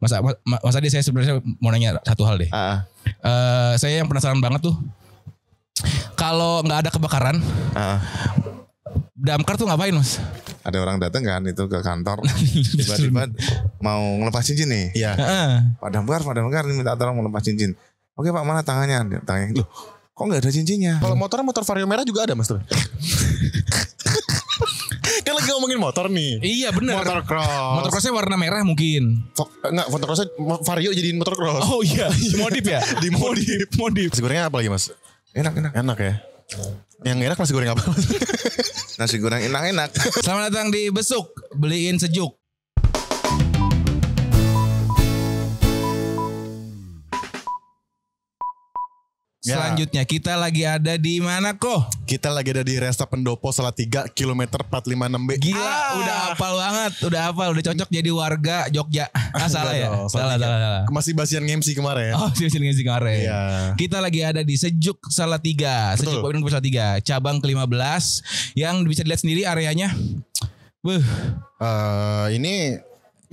Mas Adi, saya sebenarnya mau nanya satu hal deh. Saya yang penasaran banget tuh, kalau nggak ada kebakaran, damkar tuh ngapain, Mas? Ada orang datang kan itu ke kantor, tiba-tiba mau ngelepas cincin nih. Iya. Pak Damkar ini minta tolong melepas cincin. Oke Pak, mana tangannya? Tangannya, loh kok nggak ada cincinnya? Kalau motor Vario merah juga ada, Mas tuh. Kan lagi ngomongin motor nih. Iya benar. Motocrossnya warna merah mungkin. Enggak, motocrossnya Vario jadiin motocross. Oh iya, modif ya? Modif. Nasi gorengnya apa lagi, Mas? Enak ya. Yang enak nasi goreng apa? Nasi goreng enak-enak. Selamat datang di Besuk, beliin sejuk. Selanjutnya kita lagi ada di mana kok? Kita lagi ada di Resta Pendopo Salatiga kilometer 456B. Gila, udah hafal banget, udah cocok jadi warga Jogja. Salah ya? Salah. Masih basian MC kemarin. Oh, basian MC kemarin. Iya. Kita lagi ada di Sejuk Salatiga, Sejuk Papinung Salatiga, cabang ke-15 yang bisa dilihat sendiri areanya.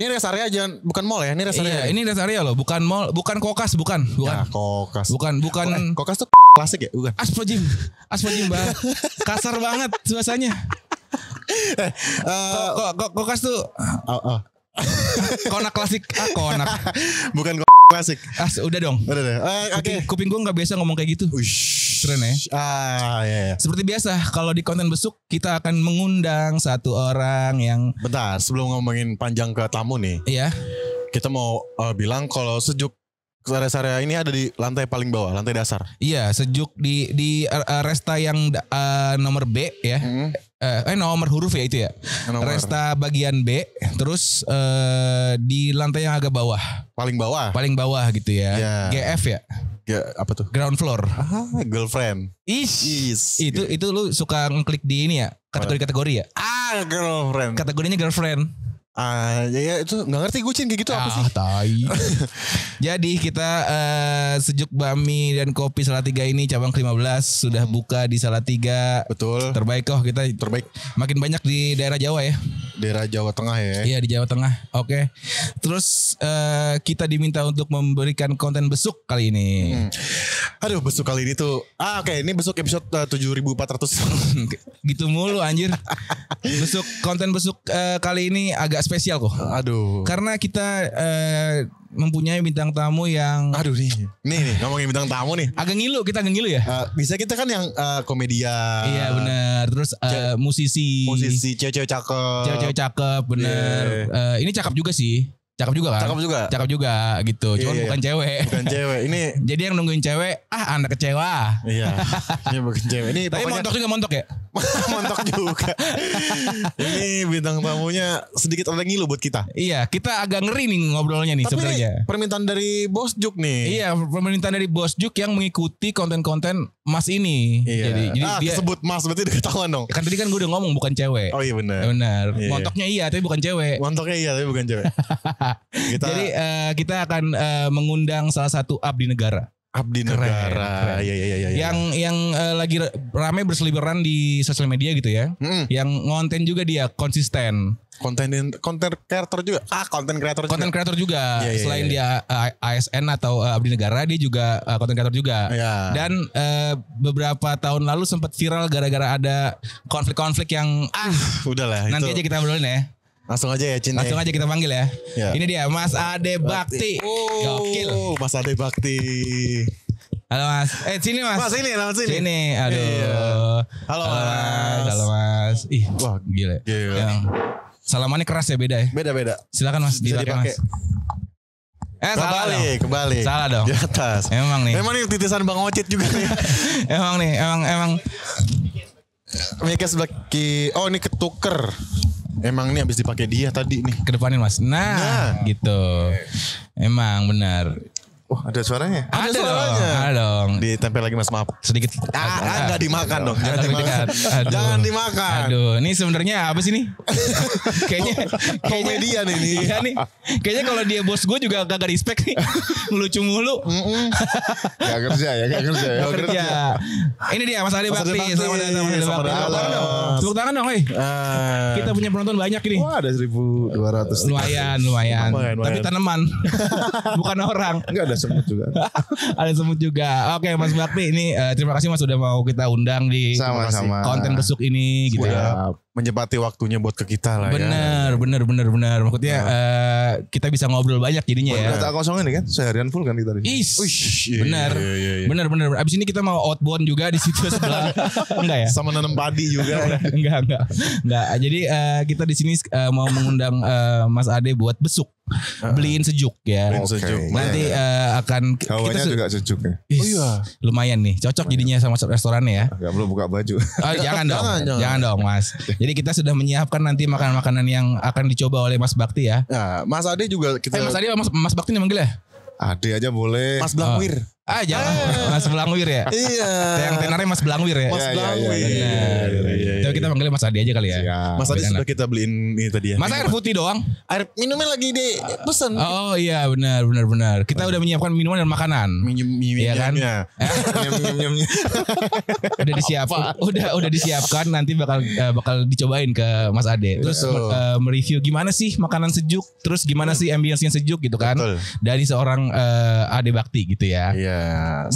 Ini rest area bukan mall ya, ini rest area. Iya, ini rest area loh, bukan mall, bukan kokas, bukan. Ya, kokas. Bukan. Kokas tuh klasik ya, bukan. Aspojim banget. Kasar banget suasananya. Kokas tuh. Konak klasik, konak. Bukan klasik. Udah dong. Udah deh. Oke. Kuping gue nggak biasa ngomong kayak gitu. Keren ya. Iya. Seperti biasa, kalau di konten besuk kita akan mengundang satu orang yang. Bentar, sebelum ngomongin panjang ke tamu nih. Iya. Kita mau bilang kalau Sejuk area ini ada di lantai paling bawah, lantai dasar. Iya, Sejuk di Resta yang nomor B ya. Nomor huruf ya itu ya. Resta bagian B, terus di lantai yang agak bawah. Paling bawah gitu ya. Yeah. GF ya. Apa tuh? Ground floor. Girlfriend. Itu lu suka ngeklik di ini ya? Kategori ya? Girlfriend. Kategorinya girlfriend. Ya itu gak ngerti gue kayak gitu apa sih? Tai. Jadi kita Sejuk Bami dan Kopi Salatiga ini cabang ke-15 sudah buka di Salatiga. Betul. Terbaik kok, kita terbaik. Makin banyak di daerah Jawa ya. Daerah Jawa Tengah ya. Iya, di Jawa Tengah. Oke. Terus kita diminta untuk memberikan konten besuk kali ini. Aduh, besuk kali ini tuh. Oke, ini besuk episode 7400. Gitu mulu anjir. Konten besuk kali ini agak spesial kok. Aduh. Karena kita mempunyai bintang tamu yang. Aduh nih ngomongin bintang tamu nih. Kita agak ngilu ya. Bisa kita kan yang komedian. Iya benar. Terus musisi cewek-cewek cakep. Bener. Ini cakep juga sih. Cakep juga gitu. Cuman bukan cewek. Ini jadi yang nungguin cewek, anak kecewa. Iya. Ini bukan cewek. Ini tapi pokoknya montok ya. Montok juga. Ini bintang tamunya sedikit ada ngilu buat kita. Iya, kita agak ngeri nih ngobrolnya nih sebenarnya. Permintaan dari Bos Juk nih. Iya, permintaan dari Bos Juk yang mengikuti konten-konten Mas ini. Iya. Jadi dia sebut Mas berarti udah ketahuan dong. Kan tadi kan gue udah ngomong bukan cewek. Oh iya benar. Iya. Montoknya iya tapi bukan cewek. Jadi kita akan mengundang salah satu abdi negara. Keren. Iya. Yang lagi ramai berseliweran di sosial media gitu ya. Yang ngonten juga dia konsisten. Konten kreator juga. Konten kreator juga. Iya. Selain dia ASN atau abdi negara, dia juga konten kreator juga. Iya. Dan beberapa tahun lalu sempat viral gara-gara ada konflik-konflik yang udahlah. Nanti aja kita obrolin ya. Langsung aja ya Cin. Langsung aja kita panggil ya. Ini dia Mas Ade Bakti. Gokil. Mas Ade Bakti. Halo Mas. Sini Mas. Mas sini. Sini. Aduh. Iya. Halo Mas. Ih, wah gila. Yang salamannya keras ya, beda ya. Beda. Silakan Mas, dipakai Mas. Kembali. Salah dong. Di atas. Emang nih titisan Bang Ocit juga nih. emang. Mereka sebelah ini ketuker. Emang ini habis dipakai dia tadi nih. Kedepanin Mas. Nah. Gitu. Emang benar. Wah, ada suaranya. Ada dong, suaranya. ada dong. Ditempel lagi Mas, maaf. Sedikit. Enggak dimakan dong. Jangan Aduh, dimakan. aduh. Jangan dimakan. Aduh, ini sebenarnya apa sih nih? kayaknya Komedian ini. Iya nih. Kayaknya kalau dia bos gue juga kagak respect nih. Ngelucu mulu. Gak kerja ya, gak kerja ya. Gak kerja. Ini dia Mas Ade Mas Ade Bakti. Bakti. Selamat datang Mas Ade Selamat Bakti. datang. Tepuk tangan dong, hei. Kita punya penonton banyak ini. Wah, ada 1.200. Lumayan. Lumayan. Tapi tanaman. Bukan orang. Enggak ada semut juga. Ada semut juga. Oke Mas Bakti ini terima kasih Mas sudah mau kita undang di Sama-sama. konten besuk ini gitu ya. Menyempati waktunya buat ke kita lah ya. Bener. Maksudnya kita bisa ngobrol banyak jadinya ya. Udah tak kosong ini kan, seharian full kan kita. Bener. Bener. Abis ini kita mau outbound juga di situ sebelah. Enggak ya? Sama nanam padi juga. Enggak. Jadi kita di sini mau mengundang Mas Ade buat besuk. Beliin sejuk ya. Beliin sejuk. Nanti akan Hawanya juga sejuk ya. Lumayan nih, cocok jadinya sama restorannya ya. Gak perlu buka baju. Oh, jangan dong Mas. Jadi kita sudah menyiapkan nanti makanan-makanan yang akan dicoba oleh Mas Bakti ya. Nah, Mas Ade juga kita. Mas Ade Mas Bakti nih manggil ya? Ade aja boleh. Mas Blangwir. Jangan Mas Belangwir ya. Iya. Yang tenarnya Mas Belangwir ya. Mas Iya, Blangwir. iya. Tapi kita manggilnya Mas Ade aja kali ya. Siap. Mas Ade sudah kita beliin ini tadi ya. Mas air putih doang. Air minumnya lagi di pesan. Oh iya benar. Kita udah menyiapkan minuman dan makanan. Iya kan? Nyem-nyemnya. Udah disiapkan. Udah disiapkan nanti bakal dicobain ke Mas Ade. Terus mereview gimana sih makanan sejuk, terus gimana sih ambience-nya sejuk gitu kan. Betul. Dari seorang Ade Bakti gitu ya. Iya.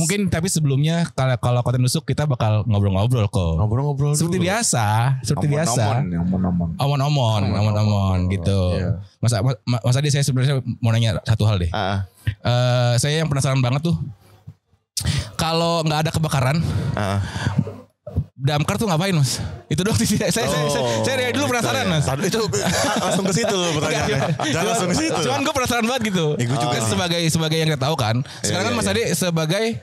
Mungkin tapi sebelumnya kalau konten nusuk kita bakal ngobrol-ngobrol kok. Ngobrol-ngobrol Seperti dulu. biasa. Omon-omon. Omon-omon gitu. Iya. Mas Ade saya sebenarnya mau nanya satu hal deh. Saya yang penasaran banget tuh. Kalau nggak ada kebakaran, damkar tuh ngapain Mas? Itu doang sih. Saya dari dulu penasaran Mas. Itu langsung ke situ loh pertanyaannya. Jangan langsung ke situ. Cuman gue penasaran banget gitu. Gue juga sebagai yang kita tahu kan. Sekarang kan Mas Ade sebagai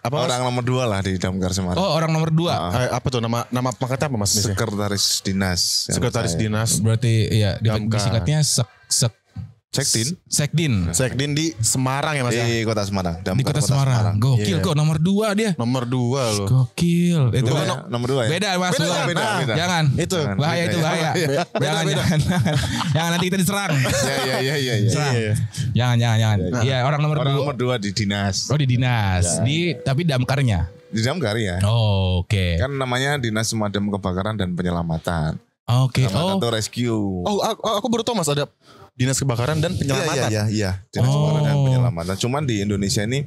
apa Orang nomor 2 lah di Damkar Semarang. orang nomor 2. apa tuh nama pangkatnya apa Mas? Sekretaris Dinas. Sekretaris Dinas Berarti ya disingkatnya Sekdin di Semarang ya Mas ya? Di Kota Semarang. di Kota Semarang. Gokil kok nomor 2 dia. Nomor 2 loh. Gokil. Itu Nomor 2 ya. beda Mas. Beda. Jangan. Itu Bahaya itu bahaya. Jangan nanti kita diserang. Iya. Jangan. Iya, orang nomor 2. Nomor 2 di dinas. Oh, di dinas. Tapi damkarnya. Di Damkar ya. Oh, oke. Kan namanya Dinas Pemadam Kebakaran dan Penyelamatan. Oke. Atau rescue. aku baru tahu Mas ada Dinas Kebakaran dan Penyelamatan. Iya. Dinas Kebakaran dan Penyelamatan. Cuman di Indonesia ini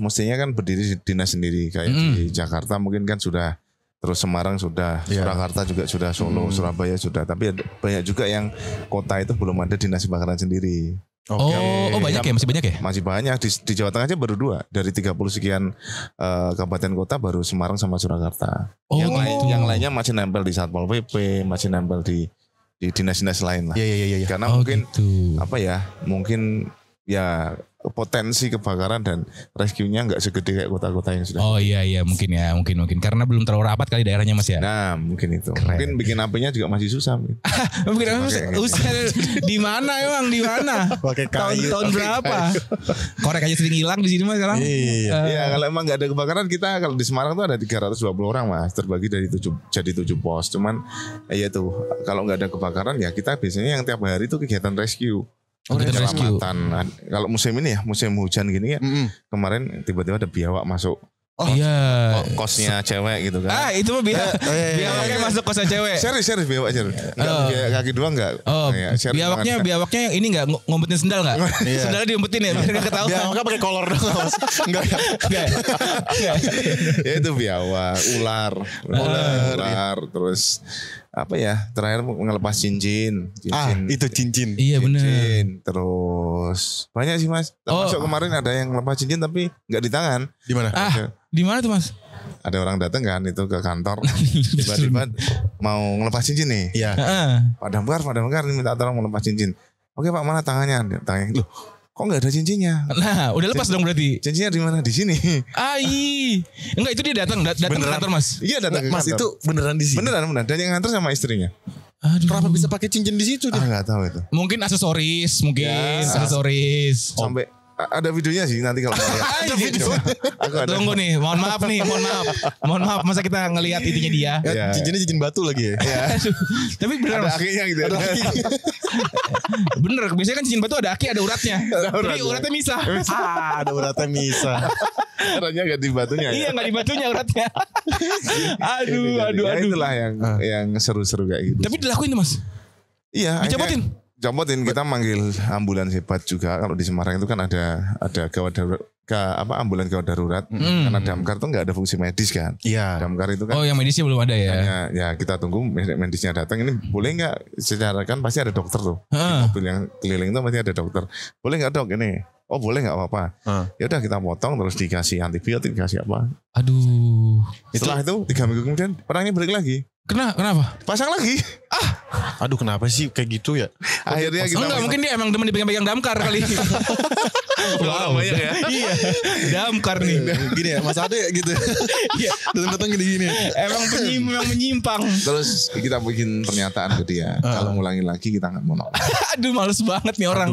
mestinya kan berdiri dinas sendiri kayak di Jakarta mungkin kan sudah, terus Semarang sudah, Surakarta juga sudah, Solo, Surabaya sudah, tapi banyak juga yang kota itu belum ada dinas kebakaran sendiri. Banyak ya, masih banyak ya? Masih banyak di Jawa Tengah aja baru 2 dari 30 sekian kabupaten kota, baru Semarang sama Surakarta. Yang lainnya masih nempel di Satpol PP, masih nempel di dinas-dinas lain lah. Iya. Karena mungkin gitu. mungkin ya potensi kebakaran dan rescue-nya nggak segede kayak kota-kota yang sudah. Oh iya mungkin karena belum terlalu rapat kali daerahnya Mas ya. Nah mungkin itu. Keren. Mungkin bikin apinya juga masih susah. Mungkin di mana emang di mana? Pakai kayu. Tahun berapa? Korek aja sering hilang di sini Mas sekarang. Iya, kalau emang nggak ada kebakaran, kita kalau di Semarang tuh ada 320 orang Mas, terbagi dari 7 pos. Cuman ya itu, kalau nggak ada kebakaran ya kita biasanya yang tiap hari itu kegiatan rescue. Penyelamatan. Kalau musim ini ya, musim hujan gini ya, kemarin tiba-tiba ada biawak masuk. Iya. Kosnya cewek gitu kan. Itu mah biawaknya masuk kosnya cewek. Serius biawak serius. Enggak kaki doang enggak. Biawaknya ini enggak ngumpetin sendal enggak? Sendalnya diumpetin ya biar enggak ketahuan. Biawaknya pakai kolor dong Mas. Enggak. Ya itu biawak, ular, terus terakhir ngelepas cincin. Itu cincin. Iya benar. Terus banyak sih Mas. Termasuk kemarin ada yang ngelepas cincin tapi nggak di tangan. Di mana? Di mana tuh Mas? Ada orang datang kan itu ke kantor, tiba-tiba mau ngelepas cincin nih. Iya. Pak Damkar ini minta tolong ngelepas cincin. Oke Pak, mana tangannya? Tangannya loh. Kok nggak ada cincinnya? Nah, udah lepas dong berarti. Cincinnya di mana? Di sini. Enggak, itu dia datang ke kantor Mas. Iya datang ke Mas kantor. itu beneran di sini. Beneran. Dan yang nganter sama istrinya. Aduh. Kenapa bisa pakai cincin di situ dia? Nggak tahu itu. Mungkin aksesoris, aksesoris. Sampai ada videonya sih nanti kalau mau lihat. Ada video. Tunggu nih, mohon maaf. Masa kita ngelihat itunya dia? Ya, cincinnya cincin batu lagi ya. Tapi bener Ada akhirnya gitu. bener, biasanya kan cincin batu ada aki, ada uratnya. Tapi uratnya misah. Ada uratnya misah. Caranya gak di batunya. Iya, nggak di batunya uratnya. Aduh. Itulah yang seru-seru kayak gitu. Tapi dilakuin tuh, Mas. Iya. Dicopotin. Copotin, kita manggil ambulans hebat juga. Kalau di Semarang itu kan ada gawat darurat, ambulans gawat darurat. Karena damkar itu nggak ada fungsi medis kan. Iya. Damkar itu kan. Oh, yang medisnya belum ada ya. Hanya, ya kita tunggu medisnya datang. Ini boleh nggak? Secara kan pasti ada dokter tuh. Di mobil yang keliling itu pasti ada dokter. Boleh nggak dok ini? Oh boleh nggak apa-apa. Ya udah kita potong terus dikasih antibiotik, dikasih apa. Aduh. Setelah itu 3 minggu kemudian orangnya balik lagi. Kenapa? Pasang lagi. Aduh kenapa sih kayak gitu ya? Akhirnya kita Enggak, mungkin dia emang demen dipegang-pegang damkar kali. wow, banyak ya. Iya. Damkar nih. Gini ya Mas Ade gitu. Iya. Datang gini. Emang menyimpang. Terus kita bikin pernyataan ke dia. Kalau ngulangi lagi kita nggak mau nolak. Aduh, males banget nih orang.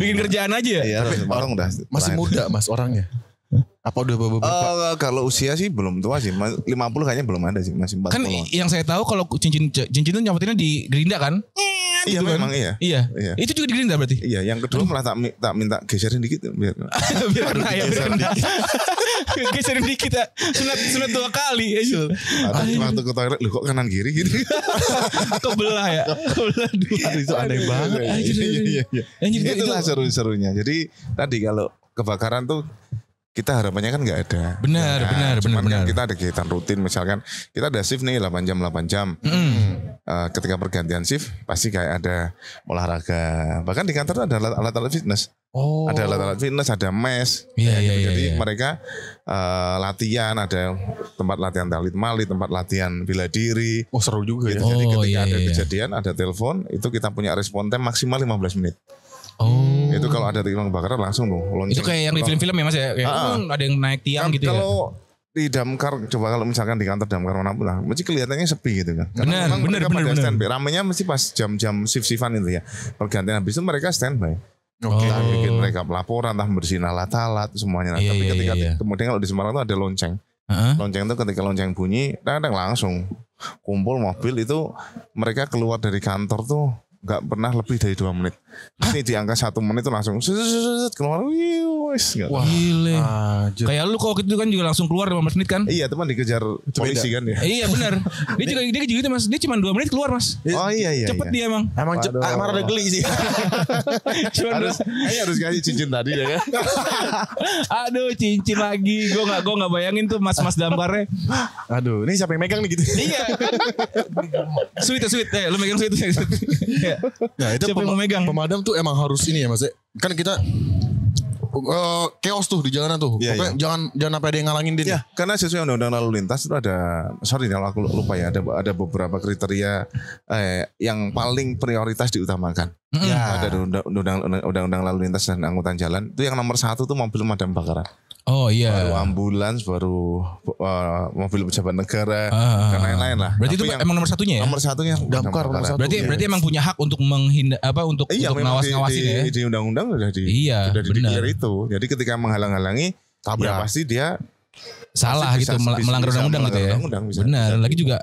Bikin kerjaan aja ya. Iya, tapi orang udah masih muda Mas orangnya. Apa udah bapak? Kalau usia sih belum tua sih. 50 kayaknya belum ada sih, masih 40. Kan yang saya tahu kalau cincin itu nyopotinnya di gerinda kan? Iya gitu memang kan? Iya. Itu juga di gerinda berarti? Iya, yang kedua malah tak minta geserin dikit biar kena ya, geserin dikit ya. Sunat 2 kali. Waktu ke toilet lu kok kanan kiri gitu. Kebelah ya. Kebelah 2. Itu aneh banget. Iya. Itulah seru-serunya. Jadi tadi kalau kebakaran tuh kita harapannya kan nggak ada. Benar. Kan kita ada kegiatan rutin, misalkan kita ada shift nih 8 jam. Ketika pergantian shift pasti kayak ada olahraga. Bahkan di kantor ada alat-alat fitness. Ada alat-alat fitness, ada mes. Iya. Jadi mereka latihan, ada tempat latihan talit mali, tempat latihan bela diri. Oh seru juga ya. Jadi ketika ada kejadian, ada telepon, itu kita punya respon time maksimal 15 menit. Itu kalau ada tiang kebakaran langsung tuh lonceng. Itu kayak yang di film-film ya Mas ya. Ada yang naik tiang gitu ya. Kalau di damkar, coba kalau misalkan di kantor damkar manapun lah, mesti kelihatannya sepi gitu kan. Benar. Standby. Ramenya mesti pas jam-jam shift-shiftan itu ya. Pergantian habis itu mereka standby. Entah bikin mereka pelaporan, entah bersihin alat-alat semuanya. Tapi ketika kemudian kalau di Semarang itu ada lonceng. Lonceng itu ketika lonceng bunyi, kadang langsung kumpul mobil itu, mereka keluar dari kantor tuh nggak pernah lebih dari 2 menit. Ini di angka 1 menit itu langsung keluar. Wah gile. Kayak lu kalau gitu kan juga langsung keluar 15 menit kan? Iya teman dikejar polisi kan ya. Iya benar. Dia juga gitu Mas. Dia cuma 2 menit keluar Mas. Oh iya. Cepet dia emang. Emang ada geli sih. harus kasih cincin tadi ya kan. Aduh cincin lagi. Gue nggak bayangin tuh mas damkarnya. Aduh ini siapa yang megang nih gitu. Iya. Sweet. Lu megang sweet. Nah itu siapa yang mau megang? Pemadam tuh emang harus ini ya Mas. Kan kita chaos tuh di jalanan tuh. Pokoknya jangan sampai ada yang ngalangin dia. Ya, karena sesuai undang-undang lalu lintas itu ada, sorry kalau aku lupa ya, ada beberapa kriteria yang paling prioritas diutamakan. Ada undang-undang lalu lintas dan angkutan jalan. Itu yang nomor 1 tuh mobil pemadam kebakaran. Oh iya. Baru ambulans, baru mobil pejabat negara dan lain-lain lah. Berarti itu emang nomor 1-nya ya? Nomor 1-nya damkar. Berarti emang punya hak untuk untuk ngawas-ngawasin ya. Di undang-undang udah dikira itu. Jadi ketika menghalang-halangi, ya pasti dia salah gitu, melanggar undang-undang gitu ya. Benar. Lagi juga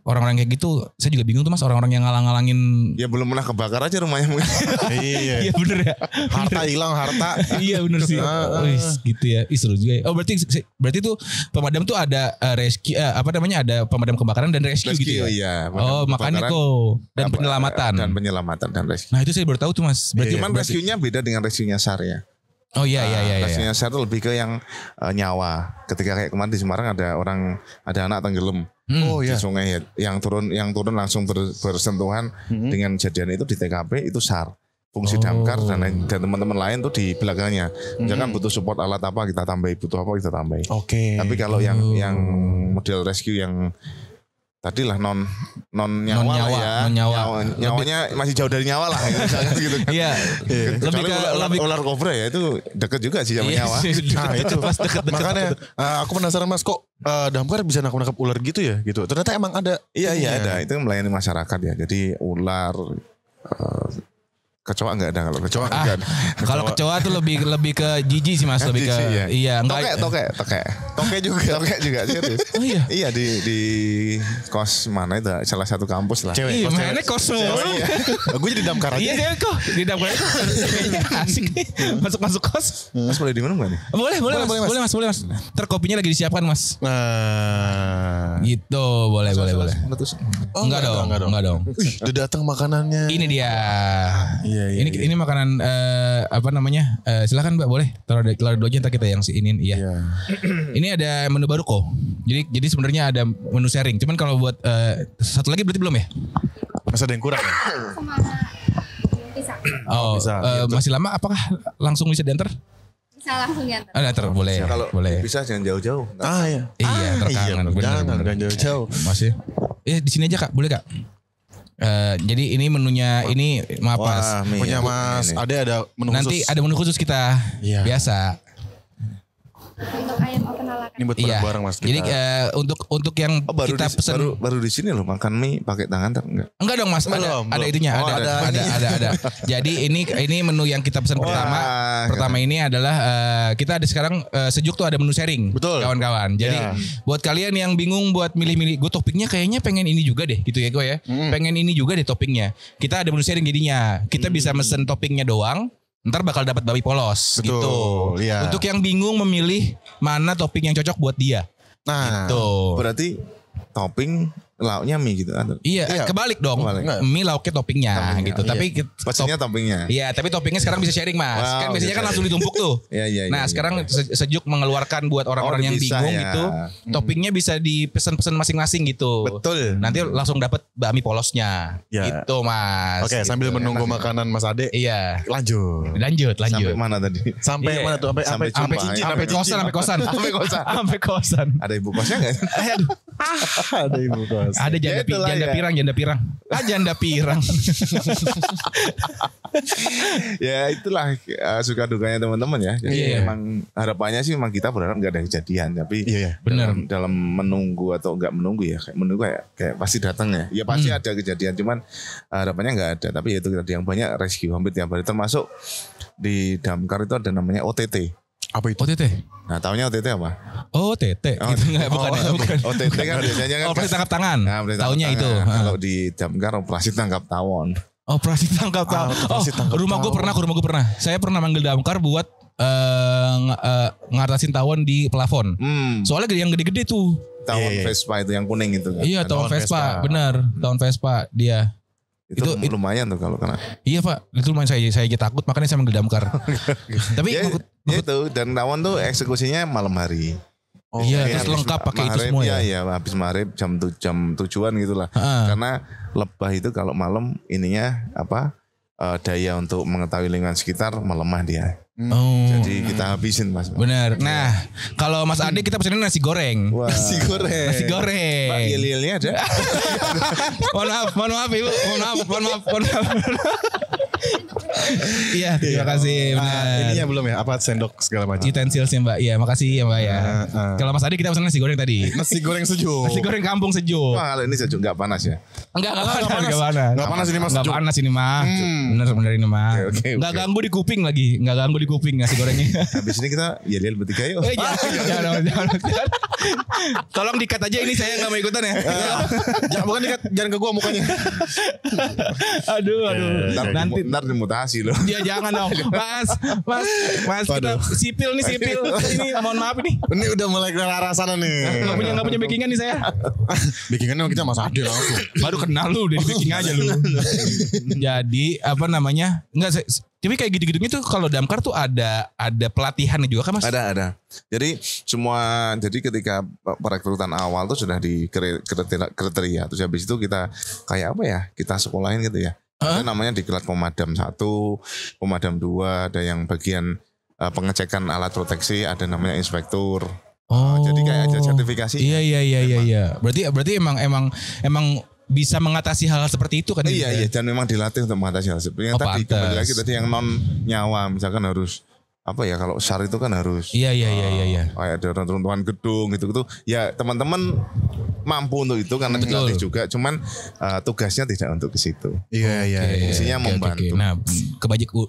orang-orang kayak gitu, saya juga bingung tuh Mas, orang-orang yang ngalang-ngalangin. Ya belum pernah kebakar aja rumahnya mungkin. Iya. Iya bener ya. Harta hilang, harta. Iya bener sih. Gitu ya. Seru juga ya. Oh berarti tuh pemadam tuh ada rescue, ada pemadam kebakaran dan rescue gitu ya. Iya. Oh makanya tuh. Dan penyelamatan. Dan penyelamatan dan rescue. Nah itu saya baru tahu tuh Mas. Berarti cuman rescue-nya beda dengan rescue-nya SAR ya. Oh iya. Rescue-nya SAR itu lebih ke yang nyawa. Ketika kayak kemarin di Semarang ada anak tenggelam. Di sungai yang turun langsung bersentuhan dengan kejadian itu di TKP itu SAR. Fungsi damkar dan teman-teman lain tuh di belakangnya. Misalkan butuh support alat apa kita tambahi, butuh apa kita tambahi. Tapi kalau yang model rescue yang tadi lah non nyawa nyawanya masih jauh dari nyawa lah gitu kan. Iya. Lebih ke ular kobra ya itu deket juga sih sama nyawa. Nah itu pas deket. Makanya aku penasaran Mas kok damkar bisa nangkap ular gitu ya gitu. Ternyata emang ada. Iya ada, itu melayani masyarakat ya. Jadi ular Kecoa enggak ada kalau kecoa. Ah, kalau kecoa tuh lebih ke jijik sih Mas, lebih ke Jijik, iya enggak. Toke juga serius. Oh iya. Iya di kos mana itu salah satu kampus lah. Cewek. Iya, mana kosong. Gue jadi damkar aja. Iya kok di dapur itu kayaknya asik nih. Masuk kos. Mas boleh diminum gak nih? Boleh Mas. Ntar kopinya lagi disiapkan Mas. Nah. Gitu, boleh. Oh, Enggak dong. Udah datang makanannya. Ini dia. Iya. Ini makanan apa namanya? Silakan Mbak, boleh. Taruh dulu aja ntar kita yang iniin. Iya. Ini ada menu baru kok. Jadi sebenarnya ada menu sharing. Cuman kalau buat satu lagi berarti belum ya? Masih ada yang kurang ya? Bisa. Oh, bisa, gitu. Masih lama apakah langsung bisa diantar? Bisa langsung diantar. Diantar boleh. Kalau boleh. bisa jangan jauh-jauh. Iya. Iya, terkangen. Jangan jauh-jauh. Masih. Di sini aja Kak, boleh Kak? Jadi ini menunya ini maaf Mas. Punya Mas Ade ada menu Nanti khusus. ada menu khusus kita. Iya. Biasa. Untuk ayam open ala Ini buat Iya. bareng-bareng Mas. Jadi untuk yang baru kita pesen baru di sini loh makan mie pakai tangan enggak? enggak dong Mas, Belum. ada itunya, Oh, ada. Jadi ini menu yang kita pesan pertama ini adalah kita ada sekarang sejuk tuh ada menu sharing. Betul. Kawan-kawan. Jadi Ya. buat kalian yang bingung buat milih-milih, gue toppingnya kayaknya pengen ini juga deh gitu ya gue ya. Pengen ini juga deh toppingnya. Kita ada menu sharing jadinya. Kita bisa mesen toppingnya doang. Ntar bakal dapat babi polos Betul, gitu. iya. Untuk yang bingung memilih mana topping yang cocok buat dia. Nah. Tuh. Berarti topping lauknya mie gitu atau? Iya, kebalik dong. Kebalik. Mie lauknya toppingnya Toppingnya, gitu. iya. Tapi Pastinya toppingnya. iya, tapi toppingnya sekarang bisa sharing Mas. Wow, Kan biasanya bisa kan langsung ditumpuk tuh. Iya. Nah, sekarang sejuk mengeluarkan buat orang-orang yang bisa bingung ya. gitu. Toppingnya bisa dipesan-pesan masing-masing gitu. Betul. Nanti langsung dapat bakmi polosnya. Ya. Gitu Mas. Oke, sambil menunggu makanan Mas Ade. Iya. Lanjut. Lanjut. Sampai mana tadi? Sampai Iya. mana tuh? Sampai Sampai jumpa. cincin, Sampai kosan. Sampai kosan. Ada ibu kosnya enggak? Ada ibu kos. Ada Ya itulah janda ya. pirang. Janda pirang. Ya itulah suka dukanya teman-teman ya. Jadi Iya. emang harapannya sih memang kita berharap nggak ada kejadian, tapi Iya. Bener. dalam menunggu atau nggak menunggu ya, kayak menunggu kayak pasti datang ya. Ya pasti ada kejadian, cuman harapannya nggak ada. Tapi itu tadi yang banyak rescue hampir tiap hari, termasuk di damkar itu ada namanya OTT. Apa itu? OTT. Nah, taunya OTT apa? Oh, TT. Gitu enggak bukan. OTT kan biasanya kan Operasi tangkap tangan. Nah, operasi tangkap Taunya tangan. itu. Kalau di damkar operasi tangkap tawon. Operasi tangkap tawon. operasi tangkap Rumah gue pernah. Saya pernah manggil damkar buat ngatasin tawon di plafon. Soalnya yang gede-gede tuh. Tawon Iya. Vespa itu yang kuning itu kan. Iya, tawon Tawon Vespa, Vespa. benar. Tawon Vespa dia. Itu itu- lumayan tuh kalau kena. Iya Pak, itu lumayan saya aja takut makanya saya manggil damkar. Tapi Ya, itu dan tawon tuh eksekusinya malam hari. iya, Ya, terus habis lengkap pakai itu maghrib, semua ya. Iya, habis maghrib jam 7-an gitulah. Heeh. Karena lebah itu kalau malam ininya apa? Daya untuk mengetahui lingkungan sekitar melemah dia. Oh. Jadi kita habisin Mas. Benar. Nah, kalau Mas Ade kita pesenin nasi goreng. Wah. Nasi goreng. Nasi goreng. Pak yel-yelnya ada. mohon maaf Ibu. Mohon maaf. Iya, terima kasih. Benar. Ininya belum ya? Apa sendok segala macam? Utensils ya Mbak. Iya, makasih ya Mbak ya. Kalau Mas Ade kita pesan nasi goreng tadi. Nasi goreng sejuk. Nasi goreng kampung sejuk. Wah, kalau ini sejuk nggak panas ya. Enggak panas. panas. Nggak panas ini, Mas. Enggak Sejuk. panas ini mah. Bener ini mah. Oke. Enggak ganggu di kuping lagi. Enggak ganggu di kuping nasi gorengnya. Habis ini kita yel-yel bertiga yuk. Jangan. Tolong dikat aja ini saya enggak mau ikutan ya. Jangan bukan dikat, jangan ke gua mukanya. Aduh. Nanti Ntar dimutasi loh. dia jangan dong. Mas kita sipil. Ini mohon maaf ini. Ini udah mulai ke arah sana nih. Enggak punya backingan nih saya. Backingannya kita Mas Ade langsung. Baru kenal lu dari backing aja lu. Jadi apa namanya? Enggak tapi kayak gitu-gitu tuh kalau damkar tuh ada pelatihannya juga kan Mas? Ada. Jadi ketika perekrutan awal tuh sudah di kriteria. Terus habis itu kita kayak apa ya? Kita sekolahin gitu ya. Ada namanya diklat pemadam 1, pemadam 2, ada yang bagian pengecekan alat proteksi, ada namanya inspektur. Jadi kayak ada sertifikasi. Iya. Berarti emang bisa mengatasi hal seperti itu kan? Iya, dan memang dilatih untuk mengatasi hal seperti itu. Tadi kembali lagi tadi yang non nyawa, misalkan harus apa ya, kalau SAR itu kan harus Iya. kayak ada runtuhan gedung gitu. Ya teman-teman mampu untuk itu karena dilatih juga, cuman tugasnya tidak untuk ke situ. Iya. Isinya membantu. Nah,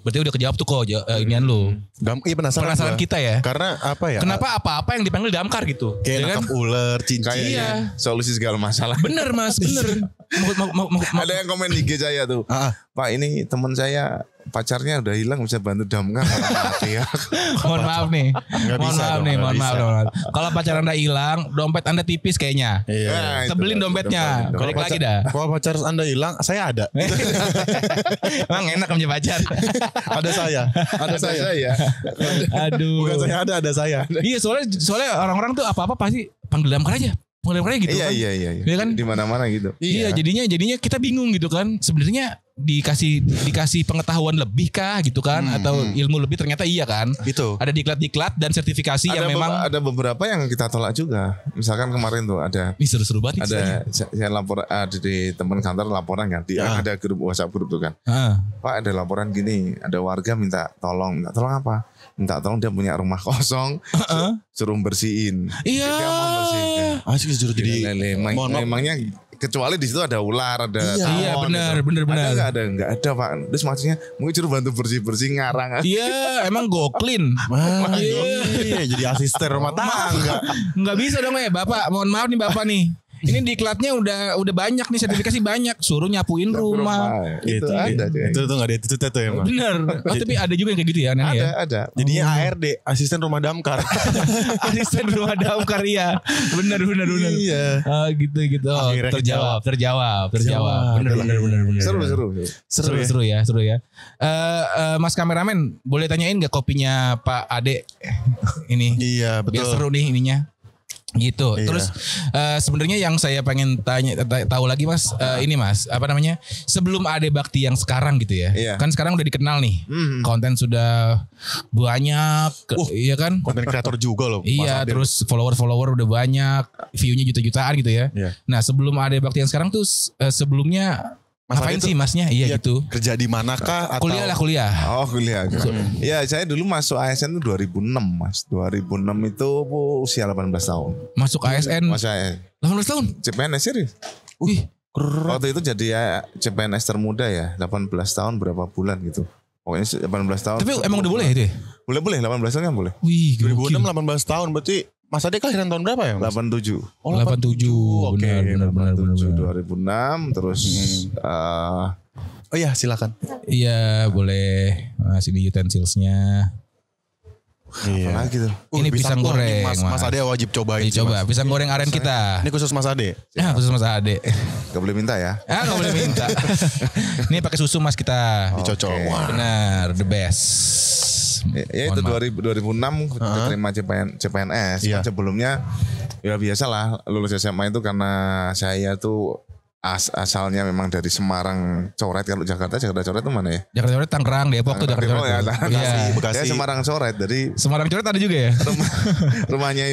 berarti udah kejawab tuh kok inian lu. Iya Penasaran kita ya. Karena apa ya? Kenapa apa-apa yang dipanggil damkar gitu? Kayak Ya kan? nangkap ular, cincin. Kayaknya solusi segala masalah. Bener mas, bener. Ada yang komen di IG saya tuh, Pak ini teman saya pacarnya udah hilang, bisa bantu damkar. Ya. Mohon maaf nih. Nggak bisa. Kalau pacar Anda hilang, dompet Anda tipis kayaknya. Iya. Nah, itu Sebelin loh, dompetnya. dompet. Balik lagi dah. Kalau pacar Anda hilang, saya ada. Emang enak punya pacar. Ada saya. Ada saya. Aduh. Bukan saya ada saya. Iya soalnya orang-orang tuh apa-apa pasti panggil damkar aja. Panggil damkar aja gitu kan. Iya. Iya kan? Di mana-mana gitu. Iya, jadinya kita bingung gitu kan. Sebenarnya dikasih pengetahuan lebih kah gitu kan, atau ilmu lebih, ternyata iya kan. Itu. Ada diklat-diklat dan sertifikasi yang memang ada beberapa yang kita tolak juga. Misalkan kemarin tuh ada Ih, seru-seru banget nih ceritanya. saya lapor di teman kantor laporan kan, ada grup WhatsApp grup tuh kan. Pak ada laporan gini, ada warga minta tolong apa? Minta tolong dia punya rumah kosong, suruh bersihin. Iya. Dia mau bersihin. Asik jujur jadi. Mohon maaf. Memangnya kecuali di situ ada ular, ada Iya, tawon, benar. Enggak ada Pak. Terus maksudnya mungkin suruh bantu bersih ngarang. Iya, emang go clean. Iya, jadi asisten rumah tangga. Nggak bisa dong Bapak. Mohon maaf nih Bapak nih. Ini diklatnya udah banyak nih, sertifikasi banyak. Suruh nyapuin rumah. Itu ada. Itu tuh nggak ada itu tuh emang. Bener. Oh, tapi ada juga yang kayak gitu ya Nenek ya. Ada. Jadinya ARD, asisten rumah damkar. Asisten rumah damkar ya. Bener. Iya. Gitu. Oh, Akhirnya terjawab. Bener. Seru ya. Mas kameramen, boleh tanyain nggak kopinya Pak Ade ini? Iya, betul. Biar seru nih ininya. Gitu. Iya. Terus sebenarnya yang saya pengen tahu lagi Mas, ini Mas, apa namanya? Sebelum Ade Bakti yang sekarang gitu ya. Iya. Kan sekarang udah dikenal nih. Konten sudah banyak, iya kan? Konten kreator juga loh. Iya, Mas Ade. terus follower udah banyak, view-nya juta-jutaan gitu ya. Iya. Nah, sebelum Ade Bakti yang sekarang tuh sebelumnya Mas ngapain Ade sih tuh- Masnya? Iya gitu. Kerja di manakah atau Kuliah. Oh kuliah. Ya saya dulu masuk ASN itu 2006 Mas. 2006 itu usia 18 tahun. Masuk ASN Masa 18 tahun. CPNS serius. Wih, Waktu itu jadi CPNS termuda ya. 18 tahun berapa bulan gitu. Pokoknya 18 tahun. tapi emang udah boleh itu ya? Boleh 18 tahun kan boleh. Wih, 2006 gokil. 18 tahun berarti Mas Ade kelahiran tahun berapa ya? Mas? 87. Oh, 87. Oke, Benar. 2006 terus Oh iya, silakan. Iya, boleh. Mas ini utensilsnya. Iya. lagi tuh. Ini pisang goreng, Mas Mas. Ade wajib cobain. sih, Coba Mas. pisang goreng aren kita. Ini khusus Mas Ade. Ya, khusus Mas Ade. Gak boleh minta ya. Nggak boleh minta. Ini pakai susu Mas kita. Dicocok. Oke. Wah. Benar, the best. Ya itu Mohon maaf. 2006 keterima CPNS. Iya. Sebelumnya ya biasalah lulus SMA itu karena saya tuh asalnya memang dari Semarang Coret. Kalau Jakarta Coret itu mana ya? Jakarta Tangerang, Depok tuh Jakarta Oh, ya, Coret. Iya. Bekasi. Saya Semarang Coret. Jadi Semarang Coret ada juga ya? rumahnya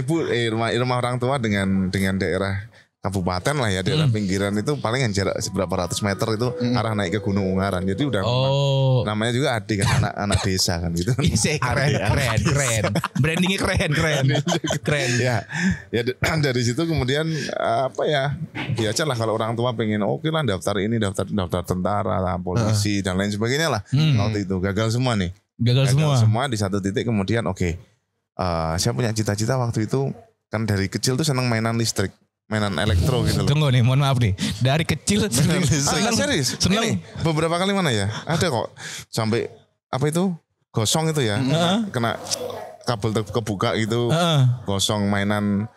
rumah orang tua dengan daerah kabupaten lah ya, daerah pinggiran itu paling yang jarak seberapa ratus meter itu arah naik ke Gunung Ungaran. Jadi udah Oh. namanya juga Adi kan anak desa kan gitu. Ih, keren. Brandingnya keren. Ya dari situ kemudian apa ya biasalah kalau orang tua pengen oke lah daftar ini daftar tentara lah, polisi dan lain sebagainya lah. Waktu itu gagal semua nih. Gagal semua. Di satu titik kemudian saya punya cita-cita waktu itu kan dari kecil tuh seneng mainan listrik, mainan elektro gitu loh. Tunggu nih, mohon maaf nih. Dari kecil Serius? seneng. Ini beberapa kali mana ya? Ada kok sampai apa itu gosong itu ya, kena kabel kebuka gitu, gosong mainan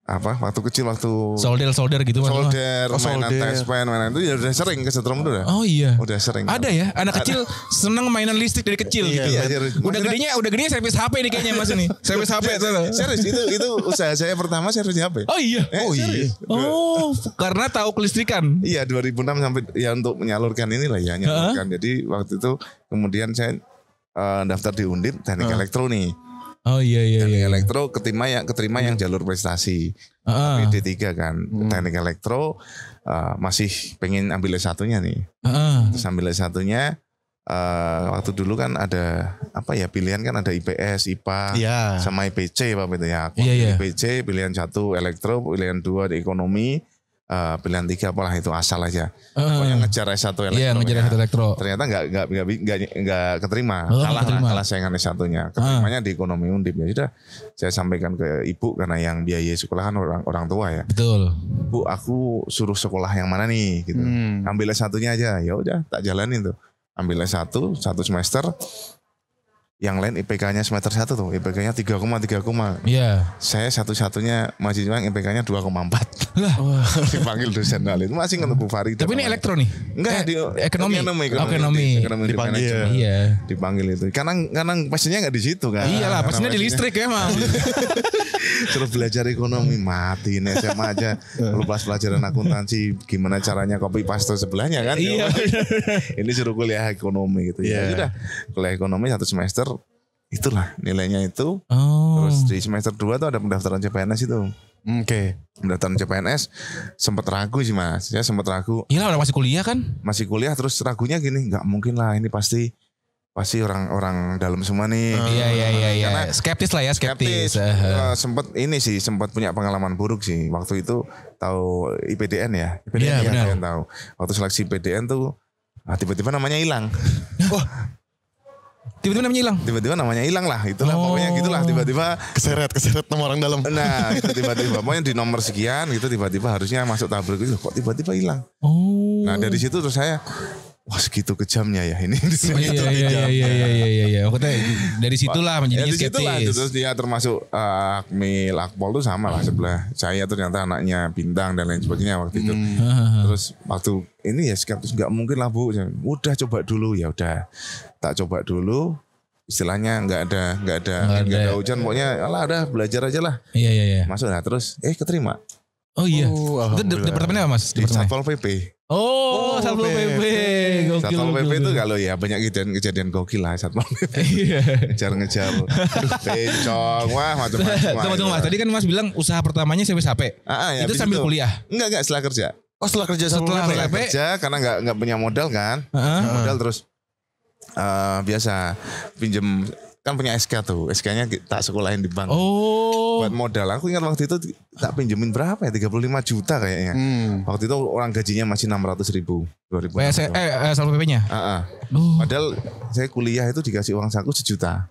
apa waktu kecil waktu Solder gitu Mas. solder, Oh, mainan solder. tespen, mainan itu ya udah sering kesetrum itu udah. Oh iya. Udah sering. Ada ya anak kecil seneng mainan listrik dari kecil gitu. iya, serius. Udah Maksudnya- gedenya servis HP nih kayaknya Mas ini. Servis HP tuh. Serius itu usaha saya pertama serius HP. Oh iya. Serius. Oh, karena tahu kelistrikan. Iya 2006 sampai ya untuk menyalurkan inilah ya menyalurkan. Jadi waktu itu kemudian saya daftar di Undip teknik elektro nih. Oh iya. Teknik elektro keterima yang jalur prestasi. Tapi D3 kan. Teknik elektro masih pengen ambil S1-nya nih. Terus ambil S1-nya waktu dulu kan ada apa ya pilihan kan ada IPS, IPA, Iya. sama IPC apa itu ya. Aku Iya, iya. IPC pilihan 1 elektro, pilihan 2 di ekonomi, pilihan 3 apalah itu asal aja. Pokoknya ngejar S1 elektro. Iya, ngejar S1 elektro. Ternyata nggak keterima, Oh, kalah keterima. kalah saingan S1-nya. Keterimanya di ekonomi Undip ya sudah. Saya sampaikan ke ibu karena yang biaya sekolahan orang tua ya. Betul. Bu, aku suruh sekolah yang mana nih gitu. Ambil S1-nya aja. Ya udah, tak jalanin tuh. Ambil S1 satu semester. Yang lain IPK-nya semester 1 tuh, IPK-nya 3,3. Iya. Saya satu-satunya mahasiswa yang IPK-nya 2,4. Lah. Dipanggil dosen wali. Itu masih nggak Bu Fari. Tapi ini elektro nih. Enggak, di ekonomi. Ekonomi Dipanggil. manajemen. Iya. Dipanggil itu. Karena pastinya nggak di situ kan. Iyalah, Karena pastinya di listrik emang. Suruh belajar ekonomi mati nih SMA aja. Lu pas pelajaran akuntansi gimana caranya copy paste sebelahnya kan. Iya. Ini suruh kuliah ekonomi gitu. Ya Iya. sudah, kuliah ekonomi 1 semester itulah nilainya itu. Oh. Terus di semester 2 tuh ada pendaftaran CPNS itu. Oke. Pendaftaran CPNS sempat ragu sih Mas. Saya sempat ragu. Iya lah, orang masih kuliah kan? Masih kuliah terus ragunya gini, nggak mungkin lah ini pasti orang-orang dalam semua nih. Iya. Karena Skeptis lah ya, skeptis. Sempat punya pengalaman buruk sih. Waktu itu tahu IPDN ya. Iya, ya, benar. kalian tahu. Waktu seleksi IPDN tuh tiba-tiba namanya hilang. Tiba-tiba namanya hilang. Tiba-tiba namanya hilang lah. Itulah pokoknya gitulah tiba-tiba. Keseret nama orang dalam. Nah, itu tiba-tiba pokoknya di nomor sekian gitu tiba-tiba harusnya masuk tabel gitu kok tiba-tiba hilang. Oh. Nah, dari situ terus saya wah segitu kejamnya ya ini. Iya. Maksudnya dari situlah menjadi Ya, di situlah, skeptis. terus dia termasuk Akmil, Akpol tuh sama lah sebelah. Saya ternyata anaknya Bintang dan lain sebagainya waktu itu. Terus waktu ini ya skeptis nggak mungkin lah Bu. Udah coba dulu ya udah. Tak coba dulu. Istilahnya nggak ada hujan pokoknya alah udah belajar aja lah. Iya. Masuk nah terus keterima Oh iya. Oh, Itu alhamdulillah. departemennya apa Mas? di Departemennya? Satpol PP. Oh, Satpol PP. Gokil. Satpol PP gokil. itu kalau ya banyak kejadian gokil lah Satpol PP. Iya. Ngejar-ngejar, bencong, wah macam-macam. Tunggu Mas, tadi kan Mas bilang usaha pertamanya CWSHP. Ya, Itu habis sambil kuliah. Enggak setelah kerja. Oh setelah kerja Setelah Satpol PP. PP. Kerja karena nggak punya modal kan. Heeh. Modal terus biasa pinjem kan punya SK tuh. SK-nya tak sekolahin di bank. Oh. Buat modal. Aku ingat waktu itu tak pinjemin berapa ya? 35 juta kayaknya. Waktu itu orang gajinya masih 600.000. 2000. Satpol PP-nya. Oh. Padahal saya kuliah itu dikasih uang saku 1 juta.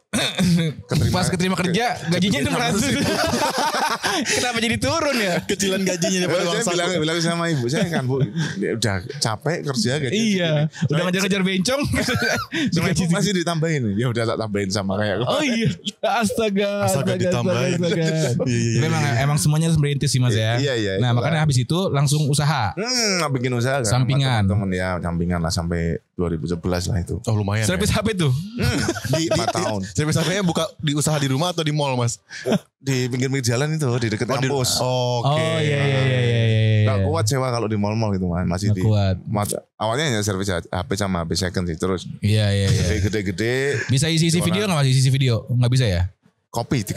Pas keterima kerja gajinya 600. Kenapa jadi turun ya? Kecilan gajinya daripada uang Saya saku. bilang sama ibu saya kan Bu, udah capek kerja gaji Iya. segini. Udah ngejar-ngejar bencong. Sama ibu masih ditambahin. Ya udah tak tambahin sama kayak Oh iya. Astaga. Astaga ditambahin. Tapi emang semuanya harus merintis sih Mas ya. Iya, Nah itulah. makanya habis itu langsung usaha. Bikin usaha kan, Sampingan. sama temen-temen ya sampingan lah sampai 2011 lah itu. Oh lumayan. Service HP tuh. Di 4 tahun. Service HP-nya buka di usaha di rumah atau di mall Mas? Di pinggir-pinggir jalan itu di dekat kampus. Oke. Oh iya. Gak kuat sewa kalau di mall-mall gitu man. Masih Nggak di kuat. awalnya hanya service HP sama HP second sih. Terus Iya. gede-gede Bisa isi video nggak Mas? Isi video nggak bisa ya? kopi.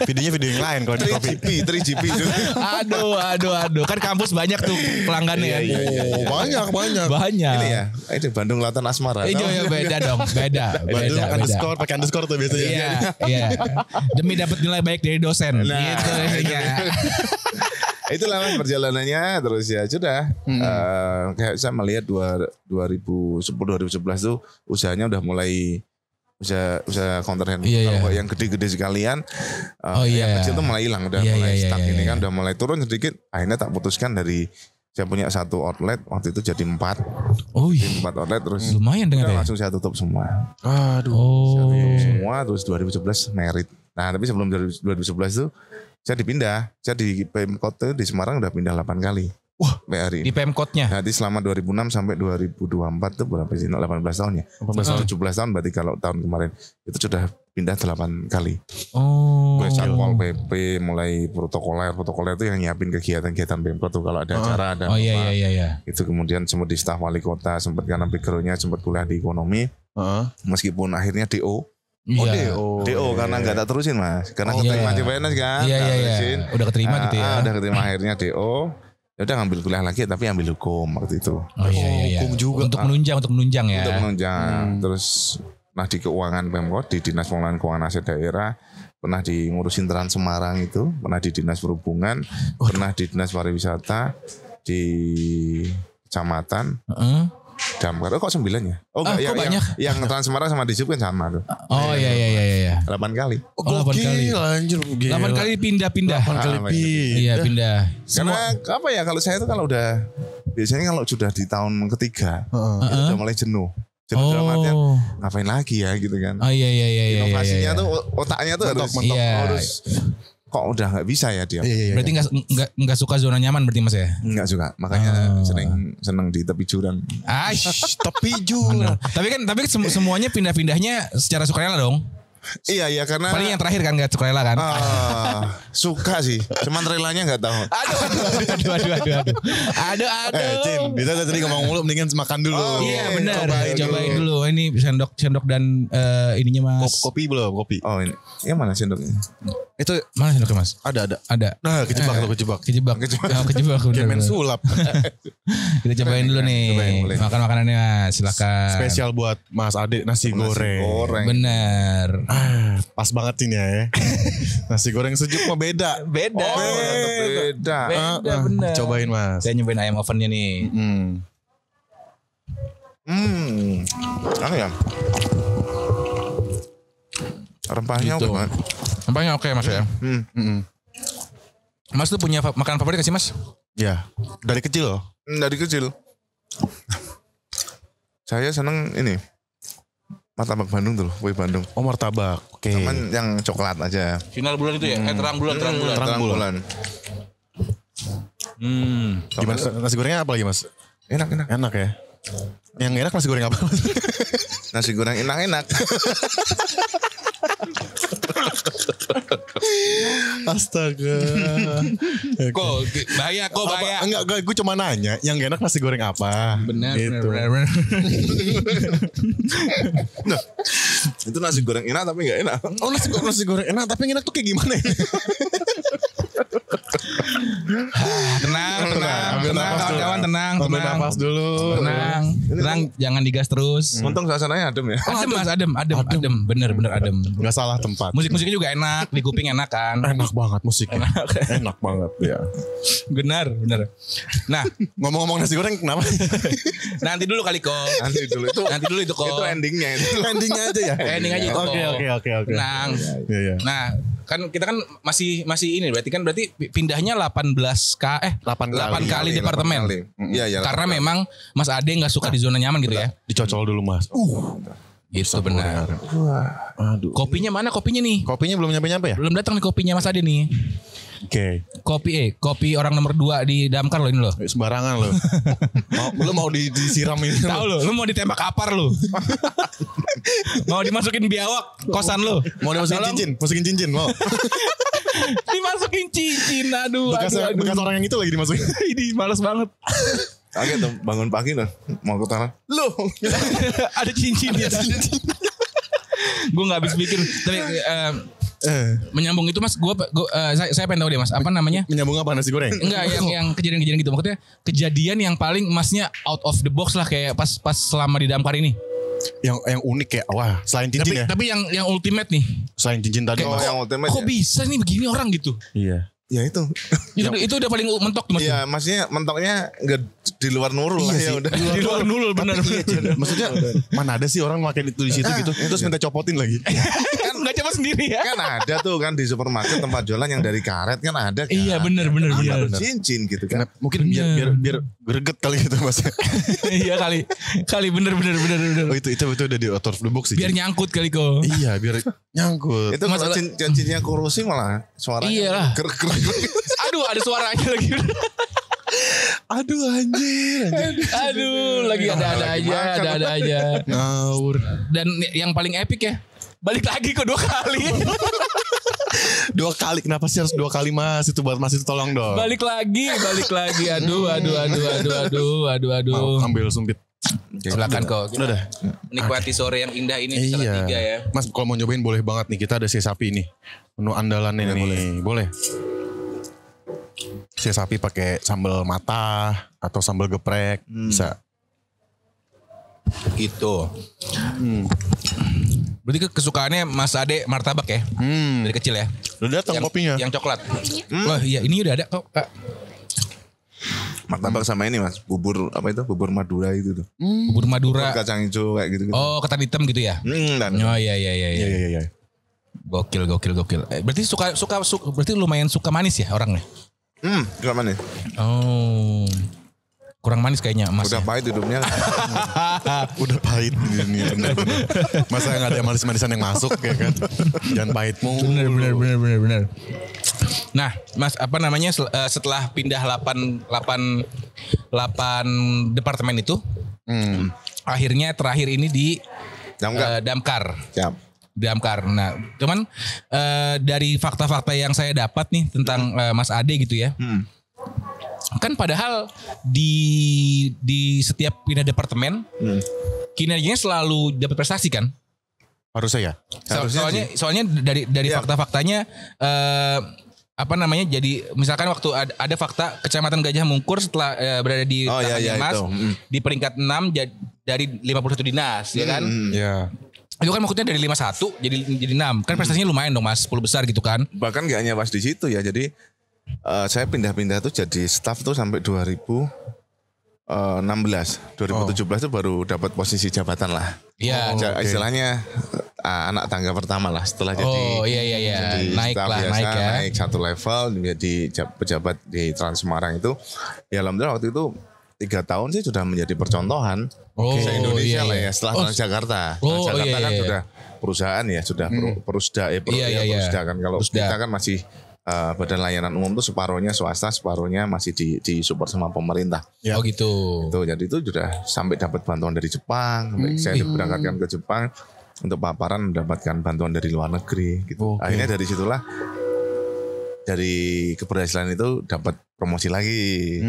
Videonya video yang lain kalau di kopi. 3GP itu. Aduh. Kan kampus banyak tuh pelanggannya kan. Iya. Banyak. Banyak. Ini ya, ini Bandung Lautan Asmara. Iya beda dong, beda. Bandung underscore pakai underscore tuh biasanya. Iya. Demi dapat nilai baik dari dosen. Nah, Gitu ya. Itulah mas perjalanannya terus ya sudah kayak saya melihat 2010 2011 tuh usahanya udah mulai usaha counter hand. Iya, Kalau iya. yang gede-gede sekalian Iya. yang kecil tuh mulai hilang udah Iya, mulai iya, stuck iya, ini iya. kan udah mulai turun sedikit. Akhirnya tak putuskan dari saya punya 1 outlet waktu itu jadi 4 Oh iya. outlet terus Lumayan udah dengan ya. langsung saya tutup semua. Oh. Saya tutup semua terus 2011 merit. Nah tapi sebelum 2011 tuh saya dipindah. Saya di Pemkot tuh di Semarang udah pindah 8 kali. Wah, sampai hari Di ini. Pemkotnya. Jadi selama 2006 sampai 2024 tuh berapa sih? 18 tahun ya. 17 tahun berarti kalau tahun kemarin itu sudah pindah 8 kali. Oh. Gue Satpol PP mulai protokoler itu yang nyiapin kegiatan-kegiatan Pemkot tuh kalau ada acara ada Oh iya. itu kemudian sempat di staf wali kota, sempat karena backgroundnya sempat kuliah di ekonomi, meskipun akhirnya DO. Iya. DO karena nggak tak terusin mas, karena Oh, keterima iya. CPNS kan. Iya. tak terusin. Udah keterima gitu ya. Udah keterima akhirnya DO. Ya udah ngambil kuliah lagi tapi ambil hukum waktu itu. Oh iya. Hukum juga. Untuk menunjang ya. Untuk menunjang. Terus pernah di keuangan Pemkot, di Dinas Pengelolaan Keuangan Aset Daerah, pernah di ngurusin Trans Semarang itu, pernah di Dinas Perhubungan, pernah di Dinas Pariwisata, di Kecamatan. Damkar. Oh kok 9 ya? Oh enggak, kok banyak? Yang Trans Semarang sama Disub kan sama tuh. Oh iya. 8 kali. Oh, 8 kali. Anjir, 8 kali pindah-pindah. 8 kali Iya pindah. Karena apa ya kalau saya itu kalau udah biasanya kalau sudah di tahun ketiga itu udah mulai jenuh. Jenuh dalam artian ngapain lagi ya gitu kan. Oh iya. Inovasinya tuh otaknya tuh harus kok udah nggak bisa ya dia. Berarti nggak suka zona nyaman berarti Mas ya? Nggak suka. Makanya seneng di tepi jurang. Tepi jurang. Tapi semuanya pindah-pindahnya secara sukarela dong. Iya karena paling yang terakhir kan nggak sukarela kan? Suka sih, cuman relanya nggak tahu. Aduh. Cin, kita tadi ngomong mulu, mendingan makan dulu. Iya benar. Cobain dulu. Ini sendok dan ininya Mas. Kopi belum? Kopi. Oh ini, yang mana sendoknya? Itu mana sendoknya Mas? Ada. Nah Kejebak. Kejebak. Kayak main sulap. Kita cobain dulu nih. Makan makanannya Mas. Silakan. Spesial buat Mas Ade nasi goreng. Bener. Pas banget ini ya. Nasi goreng sejuk mah beda. Beda. Bener. Cobain Mas. Saya nyobain ayam ovennya nih. Apa ya? Rempahnya Gitu. oke banget. Rempahnya oke Mas ya. Mas tuh punya makanan favorit gak sih Mas? Ya, dari kecil. Dari kecil. Saya seneng ini. Martabak Bandung tuh, kue Bandung. Oh martabak. Oke. Cuman yang coklat aja. Final bulan itu ya? Terang bulan. Terang bulan. Gimana nasi gorengnya apa lagi Mas? Enak. Enak ya. Yang enak nasi goreng apa? Nasi goreng enak. Astaga. Kok bahaya. Enggak, gue cuma nanya, yang gak enak nasi goreng apa? Benar. Nah, itu nasi goreng enak tapi nggak enak. Oh nasi goreng enak, tapi yang enak tuh kayak gimana ya? Tenang, Ambil nafas dulu. kawan-kawan tenang. Ambil nafas dulu. Tenang, jangan digas terus. Untung suasananya adem ya. Adem Mas, adem. Bener adem. Gak salah tempat. Musiknya juga enak, di kuping enak kan. Enak banget musiknya. Enak banget ya. Benar. Nah, Ngomong-ngomong nasi goreng kenapa? nanti dulu kali kok. Nanti dulu itu kok. Itu endingnya itu. Endingnya aja ya. Ending aja itu kok. Oke. Tenang. Iya. Nah, kan kita kan masih ini berarti pindahnya 8 kali departemen. Iya. Karena memang Mas Ade nggak suka di zona nyaman gitu ya. Dicocol dulu Mas. Itu benar. Aduh. Kopinya mana kopinya nih? Kopinya belum nyampe-nyampe ya? Belum datang nih kopinya Mas Ade nih. Oke. Kopi orang nomor 2 di Damkar loh ini loh. Sembarangan loh. Lu mau disiram ini. Tahu lu mau ditembak apar lu. Mau dimasukin biawak kosan lu. Mau dimasukin cincin mau. Dimasukin cincin, aduh. Bekas orang yang itu lagi dimasukin. Ini males banget. Kaget tuh bangun pagi loh mau ke tanah. Lu ada cincinnya. Gue nggak habis pikir. Tapi menyambung itu Mas, saya pengen tahu deh Mas, apa namanya? Menyambung apa nasi goreng? Enggak, yang kejadian-kejadian gitu. Maksudnya kejadian yang paling Masnya out of the box lah kayak pas selama di Damkar ini. Yang unik ya. Wah, selain cincin ya. Tapi yang ultimate nih. Selain cincin tadi. Oh, yang ultimate Kok ya? bisa nih begini orang gitu? Iya. Ya itu. Itu udah paling mentok tuh Mas. Iya, maksudnya mentoknya enggak di luar nurul lah ya udah. Di luar nurul benar. Maksudnya mana ada sih orang pakai itu di situ gitu. Terus minta copotin lagi. Kan enggak coba sendiri ya. Kan ada tuh kan di supermarket tempat jualan yang dari karet kan ada kan. Iya benar. Cincin gitu kan. Mungkin biar greget kali gitu Mas. Iya kali bener. Oh itu udah di out of the box sih. Biar nyangkut kali kok. Iya, biar nyangkut. Itu kalau cincinnya kurusi malah suaranya. Iyalah. Gerak. Aduh, ada suaranya lagi. Aduh anjir. Aduh, lagi ada aja. Ngawur. Dan yang paling epic ya, balik lagi kok 2 kali. 2 kali, kenapa sih harus 2 kali Mas? Itu buat Mas itu tolong dong. Balik lagi. Aduh. Mau ambil sumpit. Silakan kok. Udah. Nikmati sore yang indah ini Iya. 3 ya. Mas kalau mau nyobain boleh banget nih. Kita ada si sapi nih. Menu andalannya nih. Boleh. Si sapi pakai sambal mata atau sambal geprek bisa. Gitu. Berarti kesukaannya Mas Ade martabak ya? Dari kecil ya? Udah datang kopinya. Yang coklat. Wah iya ini udah ada kok Kak. Martabak sama ini Mas, bubur apa itu? Bubur Madura itu tuh. Bubur Madura. Bubur kacang hijau kayak gitu. Oh ketan hitam gitu ya? Dan Oh iya. Iya. Gokil. Berarti berarti lumayan suka manis ya orangnya? juga mana? Oh. Kurang manis kayaknya Mas. Udah pahit hidupnya. Udah pahit ini bener-bener. Masa nggak ada manis-manisan yang masuk ya kan? Jangan pahit mulu. Bener. Nah, Mas apa namanya setelah pindah 8 departemen itu, akhirnya terakhir ini di Damkar. Siap. Damkar. Nah, cuman dari fakta-fakta yang saya dapat nih tentang Mas Ade gitu ya. Kan padahal di setiap pindah departemen kinerjanya selalu dapat prestasi kan? Harusnya ya. Soalnya dari fakta-faktanya apa namanya jadi misalkan waktu ada fakta Kecamatan Gajah Mungkur setelah berada di tangannya Mas di peringkat 6 dari 51 dinas ya kan? Iya. Itu kan maksudnya dari 51 jadi 6. Kan prestasinya lumayan dong Mas, 10 besar gitu kan. Bahkan gak hanya pas di situ ya. Jadi saya pindah-pindah tuh jadi staff tuh sampai 2016. 2017 tuh baru dapat posisi jabatan lah. Iya. Istilahnya anak tangga pertama lah setelah jadi Iya. Naik staff lah, biasa, naik ya. naik satu level menjadi pejabat di Trans Semarang itu. Ya alhamdulillah waktu itu 3 tahun sih sudah menjadi percontohan se-Indonesia lah ya setelah Transjakarta. Transjakarta kan sudah perusahaan ya, sudah Perusda Perusda kan. Kalau kita kan masih Badan Layanan Umum tuh separuhnya swasta, separuhnya masih di support sama pemerintah. Oh gitu. Jadi itu sudah sampai dapat bantuan dari Jepang, saya diberangkatkan ke Jepang untuk paparan mendapatkan bantuan dari luar negeri gitu. Akhirnya dari situlah dari keberhasilan itu dapat promosi lagi.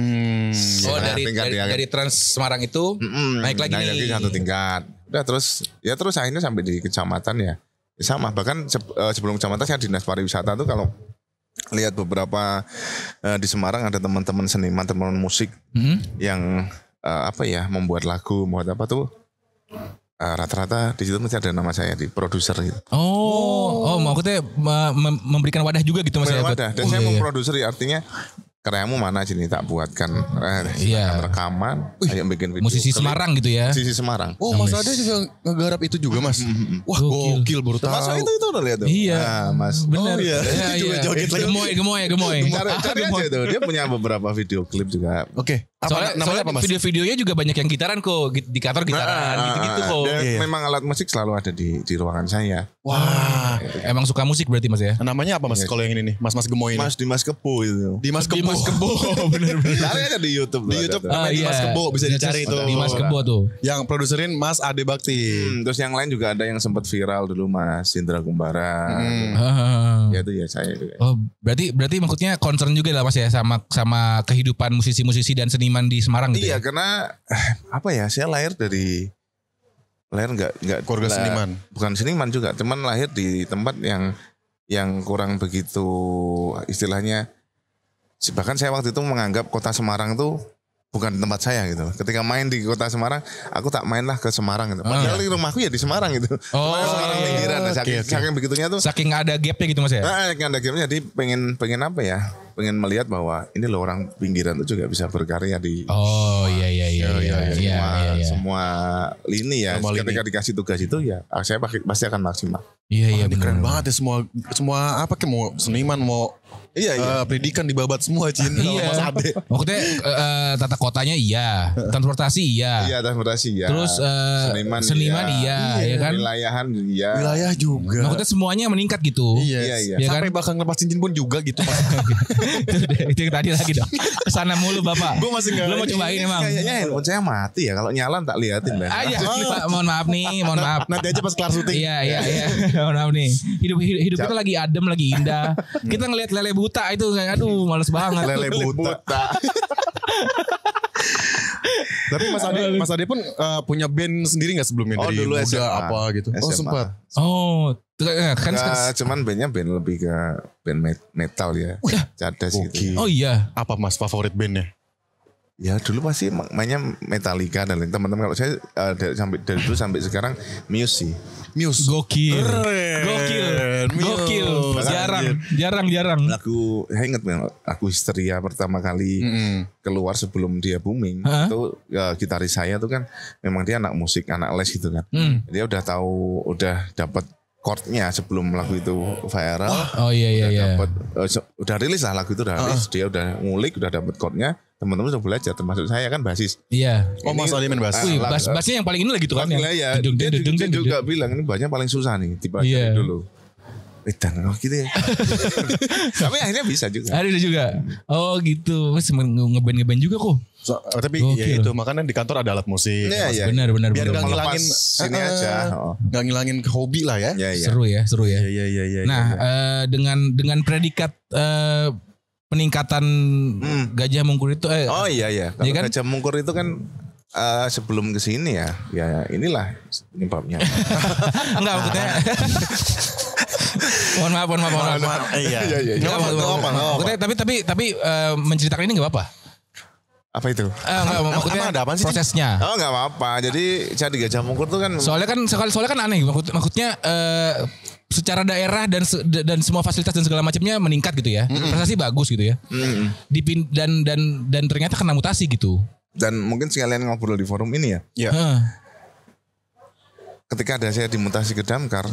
Dari Trans Semarang itu naik lagi naik lagi satu tingkat. Udah terus akhirnya sampai di kecamatan ya. Sama bahkan sebelum kecamatan saya dinas pariwisata tuh kalau lihat beberapa di Semarang ada teman-teman seniman, teman musik yang membuat lagu, membuat apa tuh rata-rata di situ mesti ada nama saya di produser gitu. Oh, maksudnya memberikan wadah juga gitu Mas ya. Wadah. Dan saya memproduser artinya karyamu mana sini tak buatkan rekaman, ayo bikin video. Musisi klip. Semarang gitu ya. Musisi Semarang. Oh, Mas Ade juga ngegarap itu juga Mas. Wah, gokil baru tahu. Termasuk itu udah lihat tuh. Iya. Nah, Mas. Benar. Oh, iya. Juga joget lagi. Gemoy. Cari aja itu. Dia punya beberapa video klip juga. Oke. Soalnya apa Mas? video-videonya juga banyak yang gitaran kok, di kantor gitaran gitu-gitu kok. Dan memang alat musik selalu ada di ruangan saya. Wah. Emang suka musik berarti Mas ya? Namanya apa Mas kalau yang ini nih? Mas Gemoy ini. Mas Dimas Kebo itu. Dimas Kebo. Bener-bener. Cari aja di YouTube. Di YouTube namanya Dimas Kebo bisa dicari itu. Dimas Kebo tuh. Yang produserin Mas Ade Bakti. Terus yang lain juga ada yang sempat viral dulu Mas Indra Kumbara. Ya itu ya saya juga. Oh, berarti maksudnya concern juga lah Mas ya sama kehidupan musisi-musisi dan seniman di Semarang gitu. Iya, karena saya lahir nggak keluarga seniman. Bukan seniman juga, cuman lahir di tempat yang kurang begitu istilahnya. Bahkan saya waktu itu menganggap kota Semarang tuh bukan tempat saya gitu. Ketika main di kota Semarang, aku tak mainlah ke Semarang gitu. Padahal rumahku ya di Semarang gitu. Semarang pinggiran. Saking begitunya tuh. Saking ada gapnya gitu Mas ya? Saking ada gapnya, jadi pengen apa ya? Pengen melihat bahwa ini loh orang pinggiran itu juga bisa berkarya di. Oh iya. Semua lini ya. Ketika dikasih tugas itu ya, saya pasti akan maksimal. Iya keren banget ya semua apa kayak mau seniman mau pendidikan dibabat semua Cin. Iya. Mas Ade. Maksudnya tata kotanya iya, transportasi iya. Iya, transportasi iya. Terus seniman iya, ya kan? Wilayahan iya. Wilayah juga. Maksudnya semuanya meningkat gitu. Iya. Ya Sampai kan? bakal ngelepas cincin pun juga gitu Mas. Itu yang tadi lagi dong. Kesana mulu Bapak. Gue masih Lu mau cobain emang? Kayaknya handphone saya mati ya. Kalau nyala tak liatin lah. Aja Pak, mohon maaf nih, mohon maaf. Nanti aja pas kelar syuting. Iya. Mohon maaf nih. Hidup kita lagi adem, lagi indah. Kita ngelihat lele buta itu kayak aduh males banget. Lele buta. Tapi Mas Ade pun punya band sendiri gak sebelumnya? Oh, dari dulu muda SMA. apa gitu? Oh SMA. sempat. Oh, kan Nggak, cuman bandnya band lebih ke band metal ya. Cadas gitu. Oke. oh iya. Apa Mas favorit bandnya? Ya dulu pasti mainnya Metallica dan lain teman-teman. Kalau saya dari dulu sampai sekarang Muse sih. Muse. Gokil. Keren. Gokil. Muse. Jarang. Lagu saya ingat lagu Histeria pertama kali keluar sebelum dia booming. Hah? Itu gitaris saya tuh kan memang dia anak musik, anak les gitu kan. Dia udah dapat chordnya sebelum lagu itu viral. Oh iya. Dapat udah rilis lah lagu itu udah rilis. Dia udah ngulik, udah dapat chordnya. Teman-teman udah belajar, termasuk saya kan basis. Iya. Oh Mas Ade main bass. Wih, bassnya yang paling ini lagi tuh kan. Ya, dia juga bilang ini banyak paling susah nih dipelajari dulu. Dan gitu ya. Tapi akhirnya bisa juga. Ada juga. Oh gitu. Mas ngeband juga kok. Tapi ya Gokil. itu makanya di kantor ada alat musik. Iya. Benar. Biar gak ngilangin sini aja. Gak ngilangin hobi lah ya. Iya. Seru ya. Iya. Nah, dengan predikat peningkatan Gajah Mungkur itu Oh iya. Kalau Iya kan? Gajah Mungkur itu kan sebelum ke sini ya inilah penyebabnya. enggak maksudnya. Mohon maaf. Iya. Nggak Maksudnya, tapi menceritakan ini enggak apa-apa. Apa itu? Enggak, maksudnya emang ada apaan sih? prosesnya. Oh nggak apa-apa. Jadi jadi Gajah Mungkur tuh kan Soalnya kan aneh. Maksudnya secara daerah dan semua fasilitas dan segala macamnya meningkat gitu ya. Prestasi bagus gitu ya. Dan ternyata kena mutasi gitu. dan mungkin sekalian ngobrol di forum ini ya. Iya. Ketika ada saya dimutasi ke Damkar,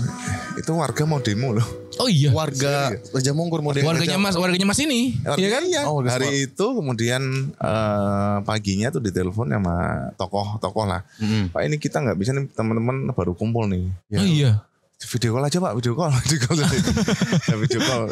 itu warga mau demo loh. Oh iya. Warga Gajah Mungkur model. Warganya Mas ini. Iya kan? Iya. Oh, warga Hari itu kemudian paginya tuh ditelepon sama tokoh-tokoh lah. Pak ini kita nggak bisa nih, teman-teman baru kumpul nih. Ya, Oh iya. video call aja Pak, video call. Ya, video call.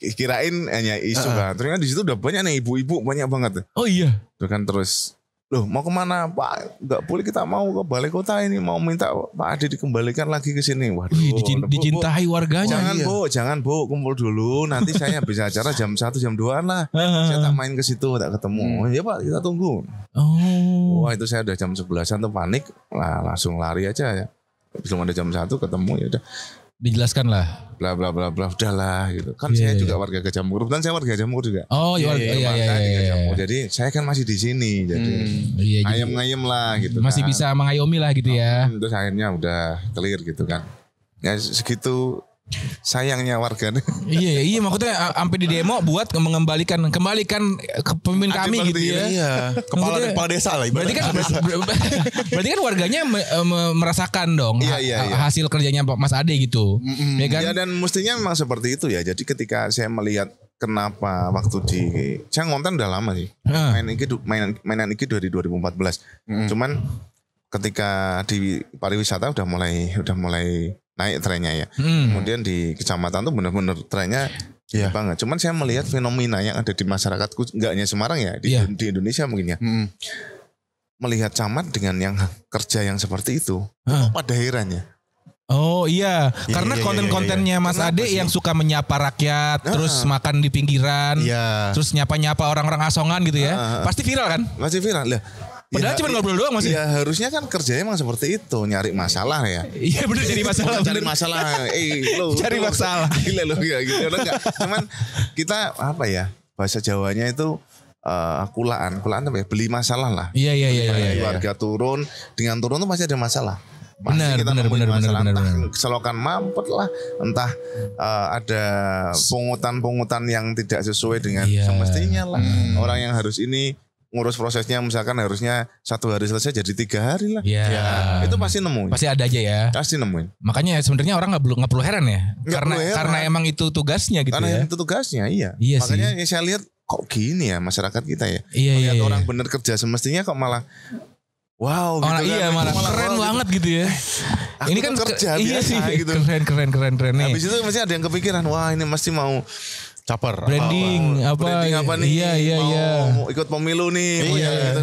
Kirain hanya isu kan. Ternyata di situ udah banyak nih ibu-ibu, banyak banget. Oh iya. Itu kan terus, loh mau kemana Pak? Nggak boleh, kita mau ke balai kota ini, mau minta Pak Ade dikembalikan lagi ke sini. Waduh. Wih, dicintai warganya. Jangan Bu, kumpul dulu. Nanti saya bisa acara jam 1 jam 2 lah. Saya tak main ke situ, tak ketemu. Ya Pak, kita tunggu. Oh. Wah itu saya udah jam 11-an tuh panik, lah langsung lari aja ya. Belum ada jam 1 ketemu ya udah. Dijelaskan lah. Bla bla bla bla udahlah gitu. Kan Iya, saya iya. juga warga Gajah Mungkur, dan saya warga Gajah Mungkur juga. Oh iya. Rumah Iya. saya di Gajah Mungkur. Jadi saya kan masih di sini, jadi Iya, jadi ngayem lah gitu. masih kan. bisa mengayomi lah gitu ya. Terus akhirnya udah clear gitu kan. Ya segitu sayangnya warga nih. Iya maksudnya sampai di demo buat kembalikan ke pemimpin kami Adil gitu ya. Iya. Kepala desa lah Berarti kan berarti kan warganya merasakan dong Iya. hasil kerjanya Mas Ade gitu. Ya kan? Ya dan mestinya memang seperti itu ya. Jadi ketika saya melihat kenapa waktu saya ngonten udah lama sih. Mainan iki dari 2014. Cuman ketika di pariwisata udah mulai naik trennya ya. Kemudian di kecamatan tuh benar-benar trennya banget. Cuman saya melihat fenomena yang ada di masyarakatku, enggak hanya Semarang ya, di Indonesia mungkin ya. Melihat camat dengan yang kerja yang seperti itu, kok pada herannya. Oh iya, karena iya, konten-kontennya Mas Kenapa Ade sih? yang suka menyapa rakyat, terus makan di pinggiran, Iya. terus nyapa-nyapa orang-orang asongan gitu ya, pasti viral kan? Masih viral lah. Padahal cuma ngobrol doang masih. Ya harusnya kan kerjanya emang seperti itu, nyari masalah ya. Iya bener cari masalah. Bukan cari bener. masalah, lo Cari masalah. Gila lo ya gitu. Enggak. Cuman kita apa ya, bahasa Jawanya itu kulaan apa ya, beli masalah lah. Iya. Warga turun, dengan turun tuh pasti ada masalah. Pasti Benar, kita nemuin benar, masalah, benar. entah selokan mampet lah, entah ada pungutan-pungutan yang tidak sesuai dengan semestinya lah. Orang yang harus ini ngurus prosesnya misalkan harusnya 1 hari selesai jadi 3 hari lah. Iya. Itu pasti nemuin. Pasti ada aja ya. Pasti nemuin. Makanya sebenarnya orang nggak perlu heran ya. Nggak perlu heran. Karena emang itu tugasnya gitu Karena ya. itu tugasnya, iya. Iya Makanya ya saya lihat kok gini ya masyarakat kita ya. Iya. Lihat orang bener kerja semestinya kok malah wow gitu Orang kan. iya malah keren wow, banget gitu ya. Aku Ini tuh kan kerja iya biasa sih. gitu. Keren nih. Habis itu masih ada yang kepikiran, wah ini mesti mau Caper. Branding apa? branding apa nih? Iya. Mau ikut pemilu nih. mau Iya. gitu.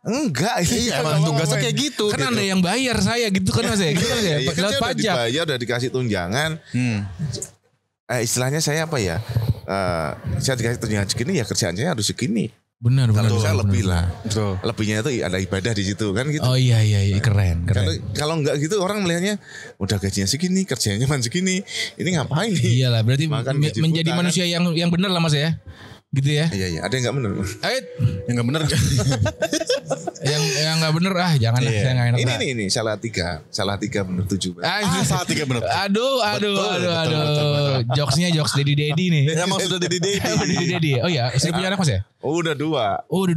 Enggak. Iya, emang tugasnya kayak gitu. Kan Anda yang bayar saya gitu kan Mas ya. Gitu kan ya. Iya, kan Lewat saya udah pajak. dibayar, udah dikasih tunjangan. Istilahnya saya apa ya? Saya dikasih tunjangan segini ya kerjaan saya harus segini. Benar, Kalau benar. bisa benar, lebih benar. lah. Betul. Lebihnya itu ada ibadah di situ kan gitu. Oh iya keren. Kalau enggak gitu orang melihatnya udah gajinya segini, kerjanya cuma segini. Ini ngapain nih? Iyalah berarti Makan gaji menjadi buta, manusia yang benar lah Mas ya. Gitu ya. Iya, ada yang enggak benar. Ait, Yang gak bener. yang nggak bener jangan lah, saya nggak enak. Ini salah tiga benar 7. Saat 3 bener. Aduh. betul. Jokesnya jokes Dedi nih. Emang sudah Dedi. Dedi. Oh iya, istri punya anak Mas ya? Udah 2. Oh udah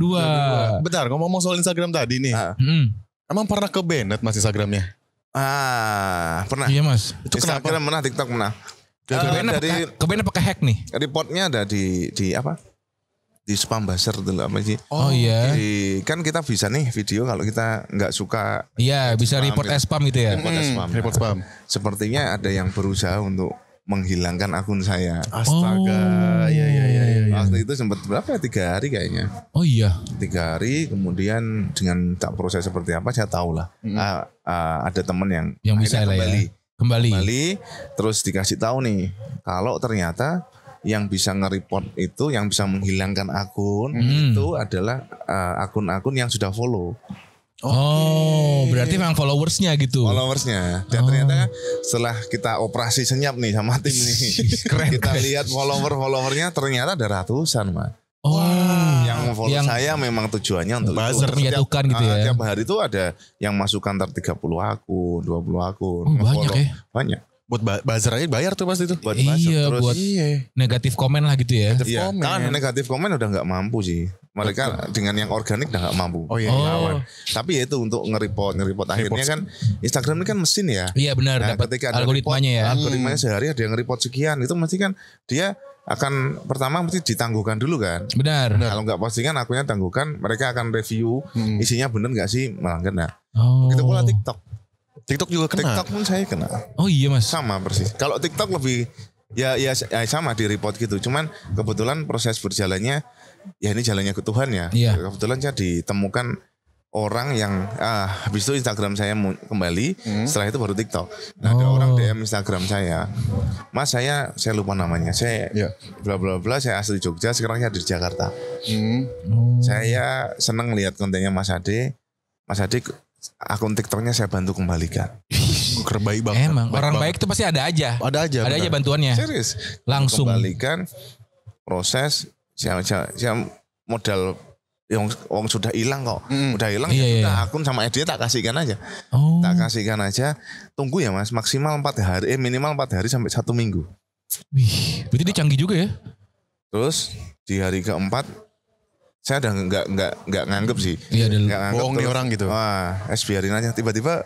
2. Bentar, ngomong soal Instagram tadi nih. Emang pernah ke Bennett Mas Instagramnya? Pernah. Iya Mas. Itu kenapa? Instagram pernah, TikTok pernah. Kebenar pakai hack nih. Reportnya ada di apa? Di spam buzzer dulu apa sih? Oh iya. Kan kita bisa nih video kalau kita nggak suka Iya bisa spam report gitu. spam gitu ya. Report spam. Sepertinya ada yang berusaha untuk menghilangkan akun saya. Astaga. Iya. Waktu itu sempat berapa? 3 hari kayaknya. Oh iya. 3 hari kemudian dengan tak proses seperti apa saya tahu lah. Ada teman yang Yang bisa akhirnya lah ya. Kembali. Terus dikasih tahu nih kalau ternyata yang bisa nge-report itu, yang bisa menghilangkan akun itu adalah akun-akun yang sudah follow. Oh, berarti memang followersnya gitu. Followersnya. Dan ternyata setelah kita operasi senyap nih sama tim nih, kita lihat followernya ternyata ada ratusan, Mas. Oh, Yang follow saya memang tujuannya untuk buzzer, itu. menyatukan gitu ya. Tiap hari itu ada yang masukkan 30 akun, 20 akun. Oh, banyak nge-follow. ya? Banyak. Buat buzzer aja bayar tuh pasti itu. Buat buzzer. Iya, Terus, buat negatif komen lah gitu ya. iya, kan negatif komen udah nggak mampu sih. Mereka dengan yang organik udah nggak mampu. Oh iya. Lawan. Tapi ya itu untuk nge-report akhirnya kan Instagram ini kan mesin ya. Iya benar, dapat ketika ada algoritmanya ya. Algoritmanya sehari ada yang nge-report sekian, itu mesti kan dia akan pertama mesti ditangguhkan dulu kan. Benar. Kalau nggak postingan akunnya tangguhkan, mereka akan review isinya bener nggak sih melanggar. Nah, Oh. begitu pula TikTok. TikTok juga kena. TikTok pun saya kena. Oh iya Mas. Sama persis. Kalau TikTok lebih ya sama di report gitu. Cuman kebetulan proses berjalannya ya ini jalannya ke Tuhan ya. Iya. Kebetulan saya ditemukan orang yang habis itu Instagram saya kembali, setelah itu baru TikTok. Nah, ada orang DM Instagram saya. Mas saya lupa namanya. Saya bla bla bla, saya asli Jogja, sekarang saya di Jakarta. Saya senang lihat kontennya Mas Ade. Mas Ade akun TikToknya saya bantu kembalikan. Baik banget. Emang orang baik itu pasti ada aja. Ada aja. Ada aja bantuannya. Serius. Langsung. Kembalikan proses saya modal yang sudah hilang kok. Udah hilang Iya, ya sudah iya. akun sama ID tak kasihkan aja. Oh. Tak kasihkan aja. Tunggu ya Mas, maksimal 4 hari minimal 4 hari sampai 1 minggu. Wih, berarti dia canggih juga ya. Terus di hari keempat saya udah nggak nganggep sih. Iya, udah Nggak nganggep bohong nih orang gitu. Wah, biarin aja. Tiba-tiba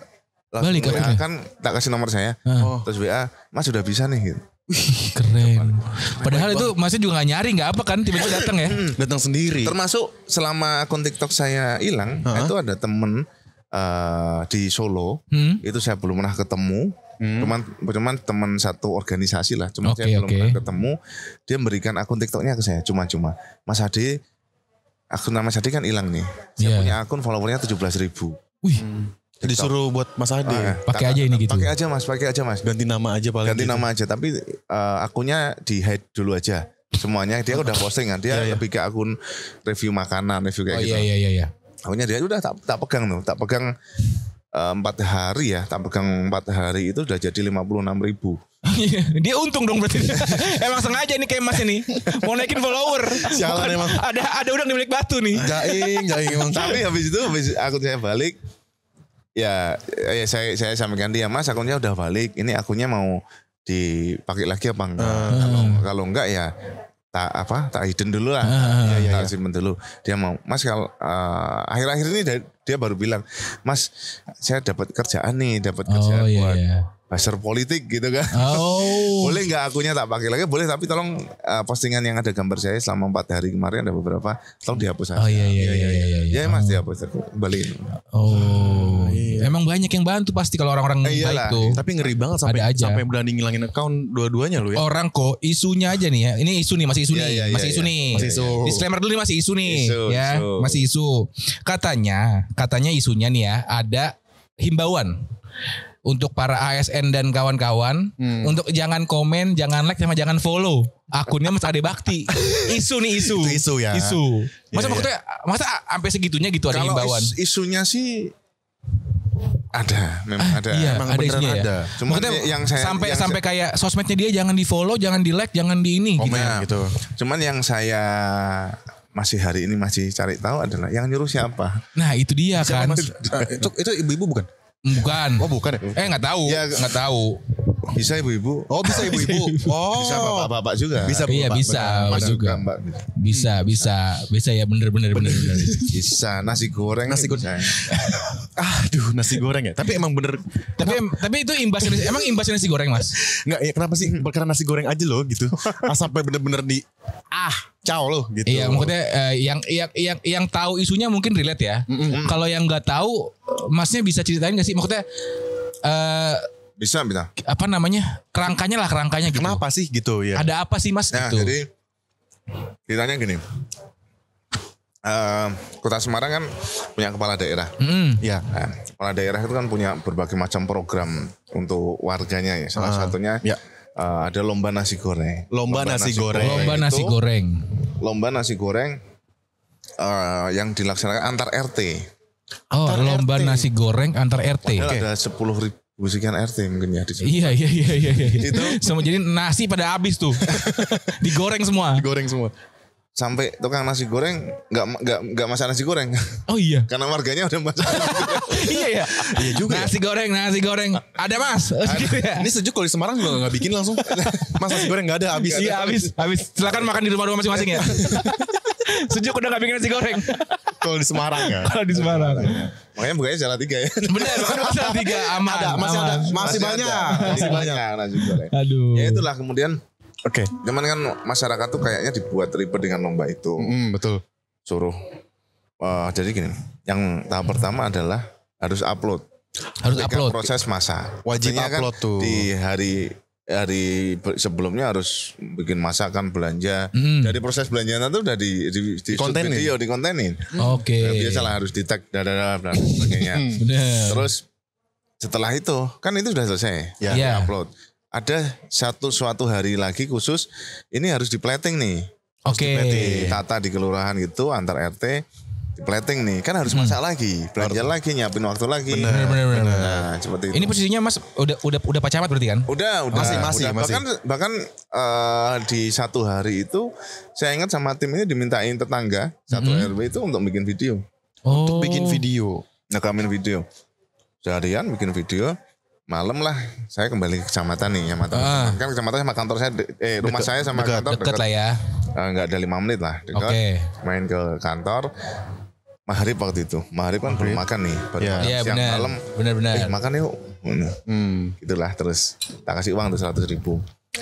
langsung Balik WA akhirnya. kan tak kasih nomor saya. Terus WA, Mas sudah bisa nih gitu. Keren. Padahal itu Masnya juga gak nyari, gak apa kan, tiba-tiba datang ya. Datang sendiri. Termasuk selama akun TikTok saya hilang, itu ada temen di Solo, itu saya belum pernah ketemu. Cuman teman satu organisasi lah, cuma Oke, saya belum oke. pernah ketemu. Dia memberikan akun TikToknya ke saya, cuma-cuma. Mas Ade, akun nama Mas Ade kan hilang nih. Saya Iya. punya akun followernya 17.000. Wih, Disuruh buat Mas Ade. pakai aja ini gitu. Pakai aja Mas. Ganti nama aja paling. Ganti gitu. nama aja, tapi akunnya di hide dulu aja. Semuanya dia udah posting kan, dia lebih ke akun review makanan, review kayak Oh gitu. iya. Akunnya dia udah tak pegang tuh, tak pegang 4 hari ya, tak pegang 4 hari itu udah jadi 56.000. Dia untung dong berarti. Emang sengaja nih kayak Mas ini mau naikin follower. Sialan Bukan, emang. Ada udang di balik batu nih. Jaing emang. Tapi habis akun saya balik, ya saya sampaikan dia, Mas akunnya udah balik, ini akunnya mau dipakai lagi apa enggak? Kalau enggak ya tak hidden dulu lah. Tak simpen dulu. Dia mau, Mas kalau akhir-akhir ini dia baru bilang, Mas saya dapat kerjaan nih, dapat kerjaan buat buzzer politik gitu kan. Boleh nggak akunnya tak pakai lagi? Boleh, tapi tolong postingan yang ada gambar saya selama 4 hari kemarin ada beberapa, tolong dihapus aja. Ya Mas dihapus, balikin. Emang banyak yang bantu pasti kalau orang-orang baik tuh. Tapi ngeri banget sampai berani ngilangin account dua-duanya lu ya. Orang kok isunya aja nih ya. Ini isu nih, masih isu nih. Iya, Masih isu nih. Masih isu. Disclaimer dulu nih, masih isu nih. Isu. Masih isu. Katanya isunya nih ya, ada himbauan untuk para ASN dan kawan-kawan untuk jangan komen, jangan like, sama jangan follow akunnya Mas Ade Bakti. Isu nih isu. Itu isu ya. Isu. Masa Iya, maksudnya masa sampai segitunya gitu ada Kalau himbauan. isunya sih ada, memang ada. Iya, Emang ada beneran isunya ya. ada. Cuma Maksudnya yang saya sampai kayak sosmednya dia jangan di follow, jangan di like, jangan di ini gitu. Komen gitu. Cuman yang saya masih hari ini masih cari tahu adalah yang nyuruh siapa. Nah itu dia kan. Itu ibu-ibu bukan? Bukan. Oh bukan ya? Nggak tahu. Ya, Nggak tahu. Bisa ibu-ibu. Oh bisa ibu-ibu. Oh. Bisa bapak-bapak juga. Bisa Iya Bapak. bisa. Mas juga. juga mbak. Bisa ya bener. Bisa nasi goreng. Nasi goreng. Aduh nasi goreng ya. Tapi emang bener. Tapi itu imbasnya nasi goreng Mas. Enggak ya kenapa sih karena nasi goreng aja loh gitu. Sampai bener-bener di caw loh gitu. Iya maksudnya yang tahu isunya mungkin relate ya. Kalau yang nggak tahu Masnya bisa ceritain nggak sih maksudnya Bisa. apa namanya kerangkanya gitu. Kenapa sih gitu ya? Ada apa sih Mas Nah, gitu? jadi ceritanya gini. Kota Semarang kan punya kepala daerah. Ya. Nah, kepala daerah itu kan punya berbagai macam program untuk warganya ya. Salah satunya ya. ada lomba nasi goreng. Lomba nasi goreng. Lomba nasi itu goreng. Lomba nasi goreng yang dilaksanakan antar RT. Oh, Antar lomba RT. nasi goreng antar RT. Padahal ada 10.000 sekian RT mungkin ya di sini. Iya. Itu Sama jadi nasi pada habis tuh. Digoreng semua. Goreng semua. sampai tukang nasi goreng nggak masak nasi goreng. Oh iya. Karena warganya udah masak. Iya ya. Iya juga. Nasi goreng. Ada Mas. Gitu ya. Ini sejuk kalau di Semarang juga nggak bikin langsung. Mas nasi goreng nggak ada habis. Iya habis. Silakan makan di rumah masing-masing ya. Sejuk udah gak bikin nasi goreng. Kalau di Semarang ya. Kalau di Semarang. Makanya bukanya jalan 3 ya. Benar, makan 3 aman. Ada, masih aman. ada. Masih banyak. Masih banyak nasi goreng. Aduh. Ya itulah kemudian. Oke. Cuman kan masyarakat tuh kayaknya dibuat ribet dengan lomba itu. Betul. Suruh. Jadi gini. Yang tahap pertama adalah harus upload. Harus Ketika upload. proses masak. Wajib Artinya upload tuh. Di hari sebelumnya harus bikin masakan belanja. Dari proses belanjaan itu udah di Kontenin. video dikontenin. Oke. Ya, biasalah harus di tag dan sebagainya. Benar. Terus setelah itu kan itu sudah selesai. Ya. Iya. Upload. Ada suatu hari lagi khusus ini harus di-plating nih. Harus Oke. di-plating. Tata di kelurahan gitu antar RT di-plating nih. Kan harus masak lagi, belanja lagi, nyiapin waktu lagi. Benar. Nah, seperti itu. Ini posisinya Mas udah Pak Camat berarti kan? Udah. Masih. Bahkan di satu hari itu saya ingat sama tim ini dimintain tetangga satu RW itu untuk bikin video. Oh. Untuk bikin video. Ngekamin video. Seharian bikin video. Malam lah saya kembali ke kecamatan nih sama teman-teman. Kan kecamatan sama kantor saya rumah saya sama kantor Deket lah ya. Enggak ada 5 menit lah dekat. Oke. Main ke kantor. Maghrib waktu itu. Maghrib kan belum makan nih. Baru Iya. makan Iya siang benar. malam. Benar. Makan yuk. Gitulah terus tak kasih uang tuh 100.000.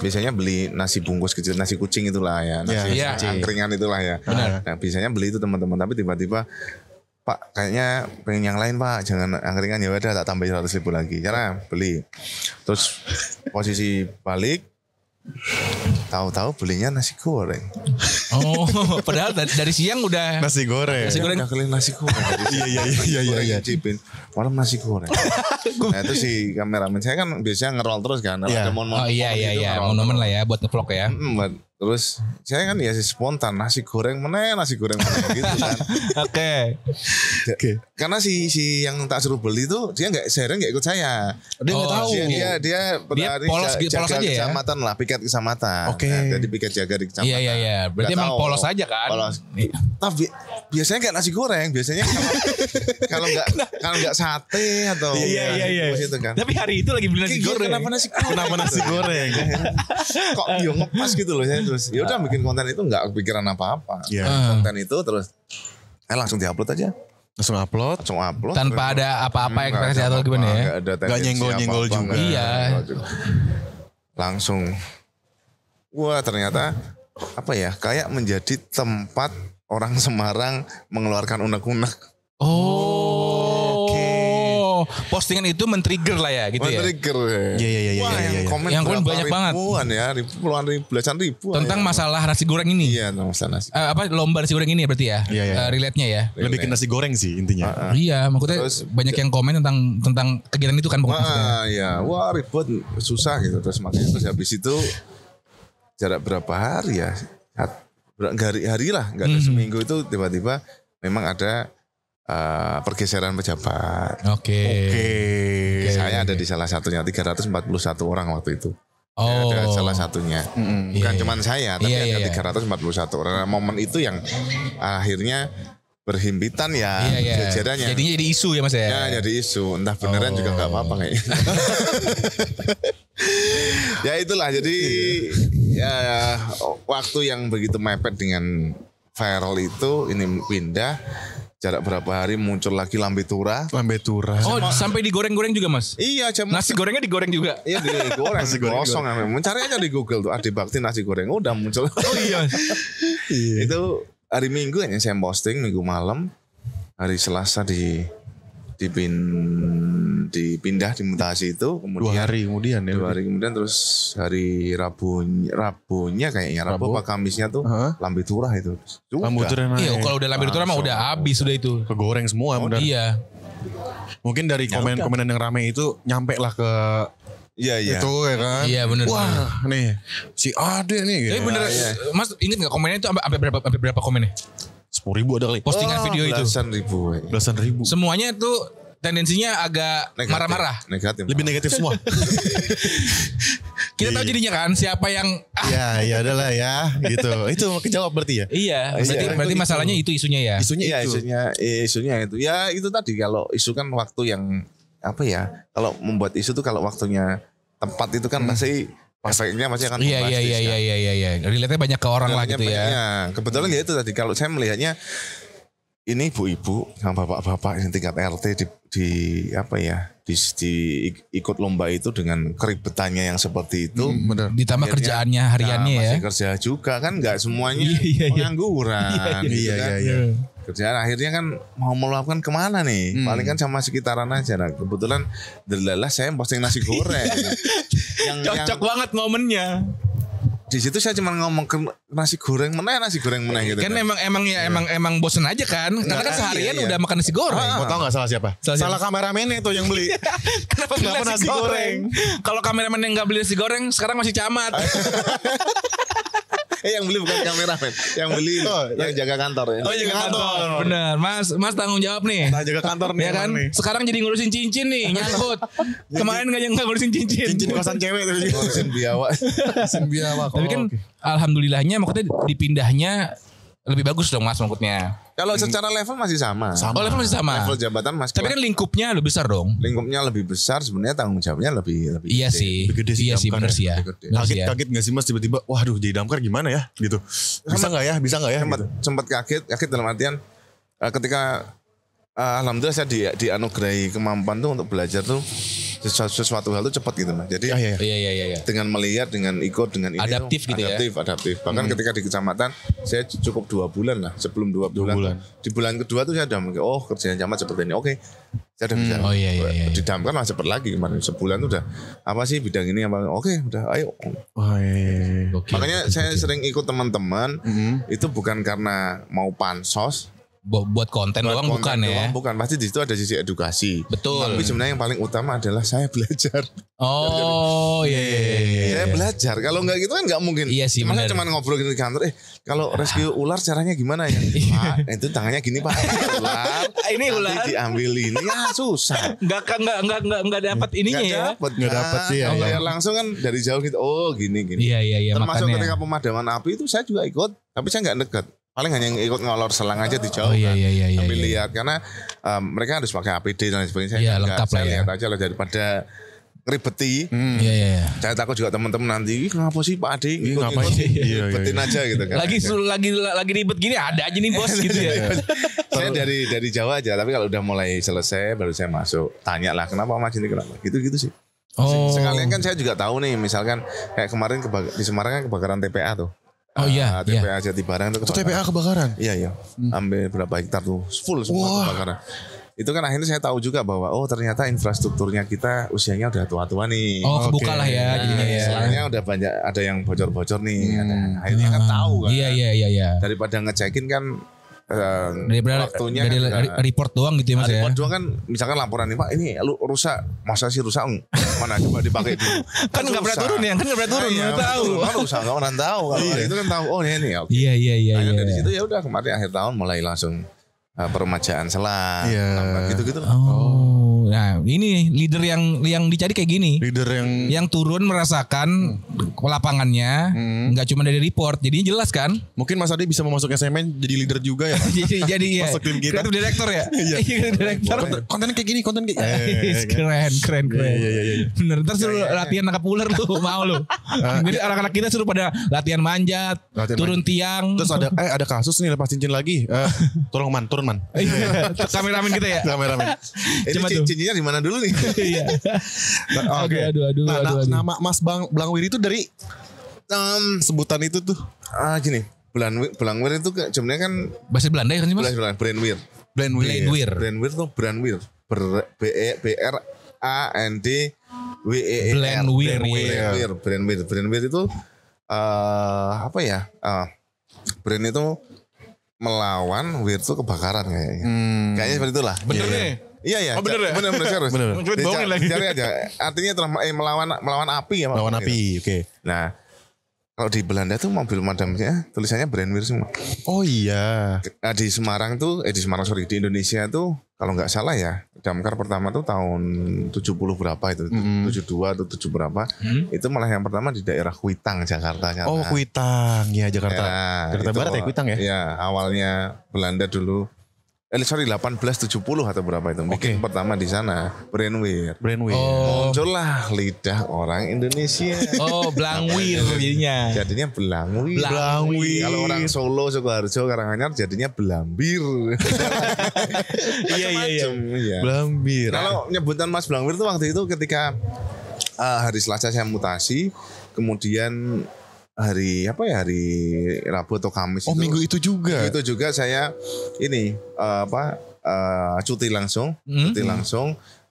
Biasanya beli nasi bungkus kecil, nasi kucing itulah ya. Nasi Iya. angkringan itulah ya. Benar. Nah biasanya beli itu teman-teman. Tapi tiba-tiba Pak kayaknya pengen yang lain Pak. Jangan angkringan ya udah tak tambahin 100.000 lagi. Cara beli. Terus posisi balik. Tahu-tahu belinya nasi goreng. Oh, padahal dari siang udah Nasi goreng. Nasi goreng. Udah kali nasi goreng. Iya. Cipin. Malam nasi goreng. Nah itu si kameramen saya kan biasanya ngerol terus kan. Iya. Ada momen-momen Oh iya gitu, ngerol momen terus. lah ya buat ngevlog ya. Terus saya kan ya spontan nasi goreng mana gitu kan. Oke. Karena si yang tak suruh beli itu dia seharian nggak ikut saya. Dia nggak tahu. Dia polos aja ya? kecamatan lah, piket kecamatan. Oke. Nah, jadi piket jaga di kecamatan. Iya. Berarti Nggak emang tahu. polos aja kan? Polos. Tapi biasanya kayak nasi goreng. Biasanya kalau nggak sate atau Iya. itu kan. Tapi hari itu lagi beli nasi goreng. Kenapa nasi goreng? Kenapa nasi goreng? Kok dia ngepas gitu loh saya terus. Ya udah bikin konten itu nggak kepikiran apa-apa. Iya. Konten itu terus langsung diupload aja. Langsung upload. Langsung upload. Tanpa ada apa-apa Nggak ekspektasi ada atau gimana ya? Nggak ada Nggak tendensi nyenggol-nyenggol apa-apa, juga. nggak Iya. nyenggol. Langsung. Wah ternyata apa ya kayak menjadi tempat orang Semarang mengeluarkan unek-unek. Oh. postingan itu men-trigger lah ya gitu ya. Men-trigger. Iya. Wah, yang komen Yang komen berapa banyak banget. ribuan ya, puluhan ribu, belasan ribu. Tentang masalah nasi goreng ini. Iya, masalah nasi. Lomba nasi goreng ini ya berarti ya. Iya. Relate-nya ya. Lebih ke nasi goreng sih intinya. Iya, maksudnya Terus, banyak yang komen tentang kegiatan itu kan pokoknya. Ya, wah ribet, susah gitu. Terus makanya terus habis itu jarak berapa hari ya? Hari lah, nggak ada seminggu itu tiba-tiba memang ada pergeseran pejabat. Oke. Saya ada di salah satunya 341 orang waktu itu. Oh. Ada salah satunya. Bukan Iya, cuma saya, tapi Iya, ada iya. 341 orang. Nah, momen itu yang akhirnya berhimpitan ya Iya. jajarannya. Jadinya jadi isu ya Mas ya. Ya jadi isu, entah beneran juga nggak apa-apa kayaknya. Ya itulah, jadi ya waktu yang begitu mepet dengan viral itu, ini pindah jarak berapa hari muncul lagi lambe tura. Lambe tura. Oh, sampai digoreng-goreng juga Mas. Iya, Nasi gorengnya digoreng juga. Iya digoreng, Nasi goreng kosong. Mencari aja di Google tuh Ade Bakti nasi goreng udah muncul. Oh iya. Itu hari Minggu ya saya posting Minggu malam, hari Selasa dipindah dimutasi itu, kemudian 2 hari kemudian ya. 2 hari kemudian terus hari Rabunya kayaknya Rabu apa Kamisnya tuh lambe turah itu. Lambe turah naik. Iya, kalau udah lambe turah mah udah habis sudah itu. Kegoreng semua benar. Iya. Mungkin dari komen-komenan yang rame itu nyampe lah ke Iya. itu ya kan. Iya benar. Wah nih si Ade nih. Tapi Gitu. bener, Mas inget gak komennya itu sampai berapa komennya? 10.000 ada kali. Postingan video itu. Belasan ribu. Semuanya tuh tendensinya agak Negatif. marah-marah. Negatif. Lebih negatif semua. Kita tahu jadinya kan siapa yang Ya adalah ya gitu. Itu kejawab berarti ya. Iya, berarti masalahnya itu isunya ya. Isunya Iya itu. isunya itu. Ya itu tadi, kalau isu kan waktu yang apa ya? Kalau membuat isu tuh kalau waktunya tepat itu kan pasti efeknya masih akan Iya. bombastis kan. Relate-nya banyak ke orang lah Relate-nya gitu ya. banyak. Kebetulan ya itu tadi, kalau saya melihatnya ini ibu-ibu sama bapak-bapak yang tingkat RT ikut lomba itu dengan keribetannya yang seperti itu. Bener. Ditambah Akhirnya, kerjaannya hariannya ya. masih kerja juga kan, nggak semuanya Iya. pengangguran. gitu kan. Iya. Kerjaan akhirnya kan mau melakukan kemana nih? Paling kan sama sekitaran aja. Nah, kebetulan delalah saya posting nasi goreng. Cocok banget momennya. Di situ saya cuma ngomong ke nasi goreng meneh gitu. Kan emang bosen aja kan. Karena kan seharian iya. udah makan nasi goreng. Mau tau gak salah siapa? Salah siapa? kameramennya tuh yang beli. Kenapa beli nasi goreng? Kalau kameramen yang gak beli nasi goreng sekarang masih camat. Yang beli bukan kameramen, yang beli yang jaga kantor ya. Oh jaga kantor. Bener. Mas tanggung jawab nih. Nah, jaga kantor nih. Ya kan? Nih. Sekarang jadi ngurusin cincin nih, nyangkut. Kemarin gak ngurusin cincin. Cincin kosan cewek tuh. Ngurusin biawak. Biawak. Tapi kan alhamdulillahnya maksudnya dipindahnya lebih bagus dong Mas maksudnya. Kalau secara level masih sama. Oh level masih sama. Level jabatan masih. Tapi kan lingkupnya lebih besar dong. lingkupnya lebih besar, sebenarnya tanggung jawabnya lebih Iya gede. sih. Lebih gede sih Iya sih damkar bener ya. sih ya. Lebih gede. Bener sih ya. Kaget gak sih Mas tiba-tiba, waduh jadi damkar gimana ya gitu. Bisa gak ya? Sempat kaget dalam artian ketika alhamdulillah saya dianugerahi kemampuan tuh untuk belajar tuh sesuatu hal tuh cepat gitu Mas. Jadi Iya. dengan melihat, dengan ikut, dengan ini Adaptif tuh, gitu ya. adaptif. Bahkan ketika di kecamatan saya cukup 2 bulan lah, sebelum 2 bulan. Di bulan kedua tuh saya udah mikir, oh kerjaan camat seperti ini. Oke. Saya udah bisa. Oh iya. Di damkar lah cepet lagi kemarin, sebulan tuh udah apa sih bidang ini apa. Oke, udah ayo. Wah, iya. Gokil, Makanya gokil, saya gokil. sering ikut teman-teman itu bukan karena mau pansos, buat konten doang konten bukan ya. doang, bukan, pasti di situ ada sisi edukasi. Betul. Tapi sebenarnya yang paling utama adalah saya belajar. Oh iya. Saya belajar. Kalau nggak gitu kan nggak mungkin. Iya sih, Masa benar. cuma ngobrol di kantor. Kalau rescue ular caranya gimana ya? Pak, itu tangannya gini Pak. Ular. Ini ular. Nanti diambil ini ya susah. Enggak dapat ininya ya. Nggak dapet sih ya, Kalau ya. yang langsung kan dari jauh gitu. Oh gini. Iya Termasuk makanya. ketika pemadaman api itu saya juga ikut. Tapi saya nggak dekat. Paling hanya ikut ngolor selang aja di jauh. Oh iya. Sambil lihat. Karena mereka harus pakai APD dan lain sebagainya. Saya Iya, nggak. lengkap lah Saya ya. lihat aja lah daripada ngeribeti. Iya. Saya takut juga teman-teman nanti, "Ih, kenapa sih Pak Ade ngapain sih?" Iya. ribetin aja gitu kan. Lagi ribet gini ada aja nih bos gitu ya. Saya dari Jawa aja, tapi kalau udah mulai selesai baru saya masuk. Tanya lah kenapa Mas ini kenapa? Gitu sih. Oh. Sekalian kan saya juga tahu nih, misalkan kayak kemarin di Semarang kan kebakaran TPA tuh. Oh iya. TPA Jatibarang itu Itu TPA kebakaran. Iya. Ambil berapa hektar tuh, full semua kebakaran. itu kan akhirnya saya tahu juga bahwa ternyata infrastrukturnya kita usianya udah tua-tua nih. Oh, kebuka lah ya jadinya ya. Soalnya udah banyak ada yang bocor-bocor nih. Akhirnya kan tahu kan. Iya. Daripada ngecekin kan Daripada waktunya dari kan, report doang gitu ya Mas ya. report doang kan misalkan laporan nih Pak ini lu rusak, masa sih rusak? Mana coba dipakai dulu. Kan nggak pernah turun ya, kan nggak pernah turun, nggak tahu. Kan rusak nggak pernah tahu. Kalau itu kan tahu ini ya. Iya. Akhirnya dari situ ya udah kemarin akhir tahun mulai langsung peremajaan selang, gitu-gitu. Oh, nah ini leader yang dicari kayak gini. Leader Yang turun merasakan lapangannya, nggak cuma dari report, jadinya jelas kan? mungkin Mas Ade bisa memasuk SMN jadi leader juga ya. jadi ya. Masuk tim kita. Kreatif direktor ya. Iya. Direktor. Konten kayak gini, konten kayak Keren. Iya. Bener, ntar suruh latihan nangkap ular lu, mau lu. Jadi anak-anak kita suruh pada latihan manjat, Latihan turun tiang. Terus ada kasus nih lepas cincin lagi. Turun man. Kameramen kita ya. Kameramen. Ini Coba tuh. cincinnya di mana dulu nih? Iya. Oke. Aduh. Nama Mas Blangwir itu dari sebutan itu tuh. Gini, Blangwir itu sebenarnya kan Bahasa Belanda ya kan sih Mas? Brandweer. Blangwir. Brandweir tuh Brandweer. Brandweer. Brandweer itu apa ya? Brand itu melawan, wir itu kebakaran kayaknya. Kayaknya seperti itulah. Bener nih. Iya. Oh, bener ya? Bener serius. Bener. Bohongin lagi. Cari aja. Artinya melawan api ya. Lawan api, oke. Nah, kalau di Belanda tuh mobil madamnya tulisannya Brandweer semua. Oh iya. Nah, di Semarang di Indonesia tuh kalau nggak salah ya, damkar pertama tuh tahun 70 berapa itu, 72 atau 7 berapa, itu malah yang pertama di daerah Kuitang, Jakarta. Oh Kuitang, ya Jakarta. Jakarta itu Barat ya Kuitang ya? Iya, awalnya Belanda dulu. 1870 atau berapa itu. Bikin pertama di sana, Brandweer. Oh. Muncullah lidah orang Indonesia. Oh, Blangwir jadinya. Jadinya Blangwir. Kalau orang Solo, Sukoharjo, Karanganyar jadinya Blambir. Iya. Iya. Blambir. Kalau nyebutan Mas Blangwir itu waktu itu ketika hari Selasa saya mutasi, kemudian hari Rabu atau Kamis Minggu itu juga. Itu juga saya cuti langsung,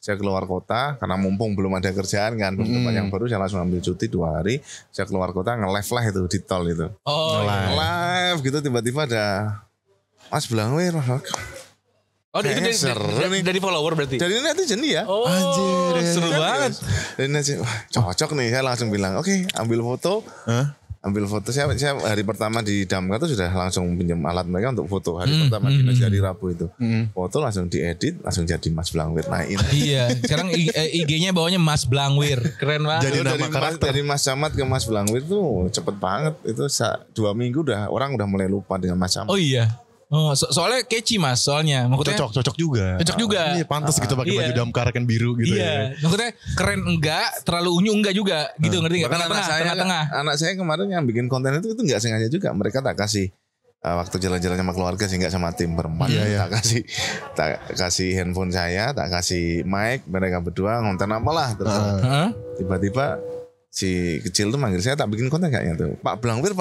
saya keluar kota karena mumpung belum ada kerjaan kan, tempat yang baru saya langsung ambil cuti 2 hari, saya keluar kota nge-live lah itu di tol itu. Oh, live gitu tiba-tiba ada Mas Blangwir. Oh, itu dari follower berarti. Dari netizen ya. Oh, anjir, seru banget. Dari netizen, cocok nih, saya langsung bilang, oke, ambil foto. Ambil foto saya hari pertama di Damkar itu sudah langsung pinjam alat mereka untuk foto hari pertama di hari Rabu itu. Foto langsung diedit, langsung jadi Mas Blangwir naikin. Iya, sekarang IG-nya bawahnya Mas Blangwir. Keren banget. Jadi dari Mas Camat ke Mas Blangwir tuh cepet banget. Itu 2 minggu orang udah mulai lupa dengan Mas Camat. Oh iya. Oh, soalnya catchy Mas, soalnya. Maksudnya cocok juga. Cocok juga. Iya, pantas gitu pakai baju Damkar kan biru gitu ya. Maksudnya keren enggak, terlalu unyu enggak juga gitu, ngerti enggak? Tengah-tengah. Anak saya kemarin yang bikin konten itu enggak sengaja juga. Mereka tak kasih waktu jalan-jalan sama keluarga sih, enggak sama tim berempat. Tak kasih handphone saya, tak kasih mic, mereka berdua ngonten apalah terus. Tiba-tiba si kecil tuh manggil saya, tak bikin konten kayaknya tuh. Pak Blangwir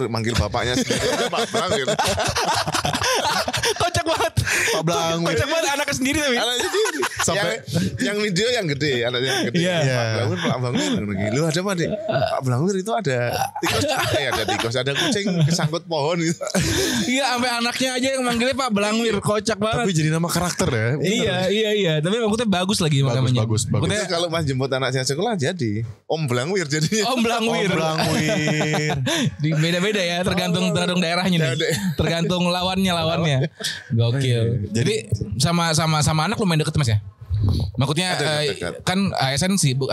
manggil bapaknya sendiri. Pak Blangwir. Kocak banget. Pak Blangwir. Kocak banget anaknya sendiri tapi. Anaknya sendiri. Sampai yang video yang gede, anaknya yang gede. Iya. Pak Blangwir. Lu ada apa deh? Pak Blangwir itu ada tikus, ada kucing kesangkut pohon gitu. Iya, sampai anaknya aja yang manggilnya Pak Blangwir. Kocak banget. Tapi jadi nama karakter ya. Iya. Tapi maksudnya bagus lagi namanya. Bagus. Maksudnya kalau Mas jemput anak saya sekolah jadi Om Blangwir jadinya. Om Blangwir. Beda-beda ya, tergantung daerahnya nih. Tergantung lawannya. Gokil. Jadi sama anak lumayan deket Mas ya? Maksudnya kan ASN sibuk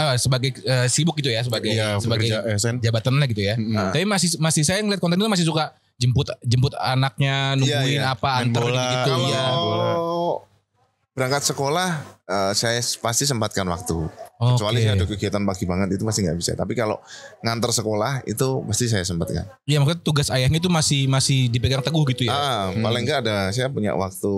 gitu ya sebagai ASN. jabatannya gitu ya. Tapi masih saya ngeliat konten itu masih suka jemput anaknya, nungguin apa antar gitu. Kalau berangkat sekolah saya pasti sempatkan waktu. Kecuali saya ada kegiatan pagi banget itu masih nggak bisa. Tapi kalau ngantar sekolah itu pasti saya sempatkan. Iya, maksudnya tugas ayahnya itu masih dipegang teguh gitu ya. Paling nggak ada, saya punya waktu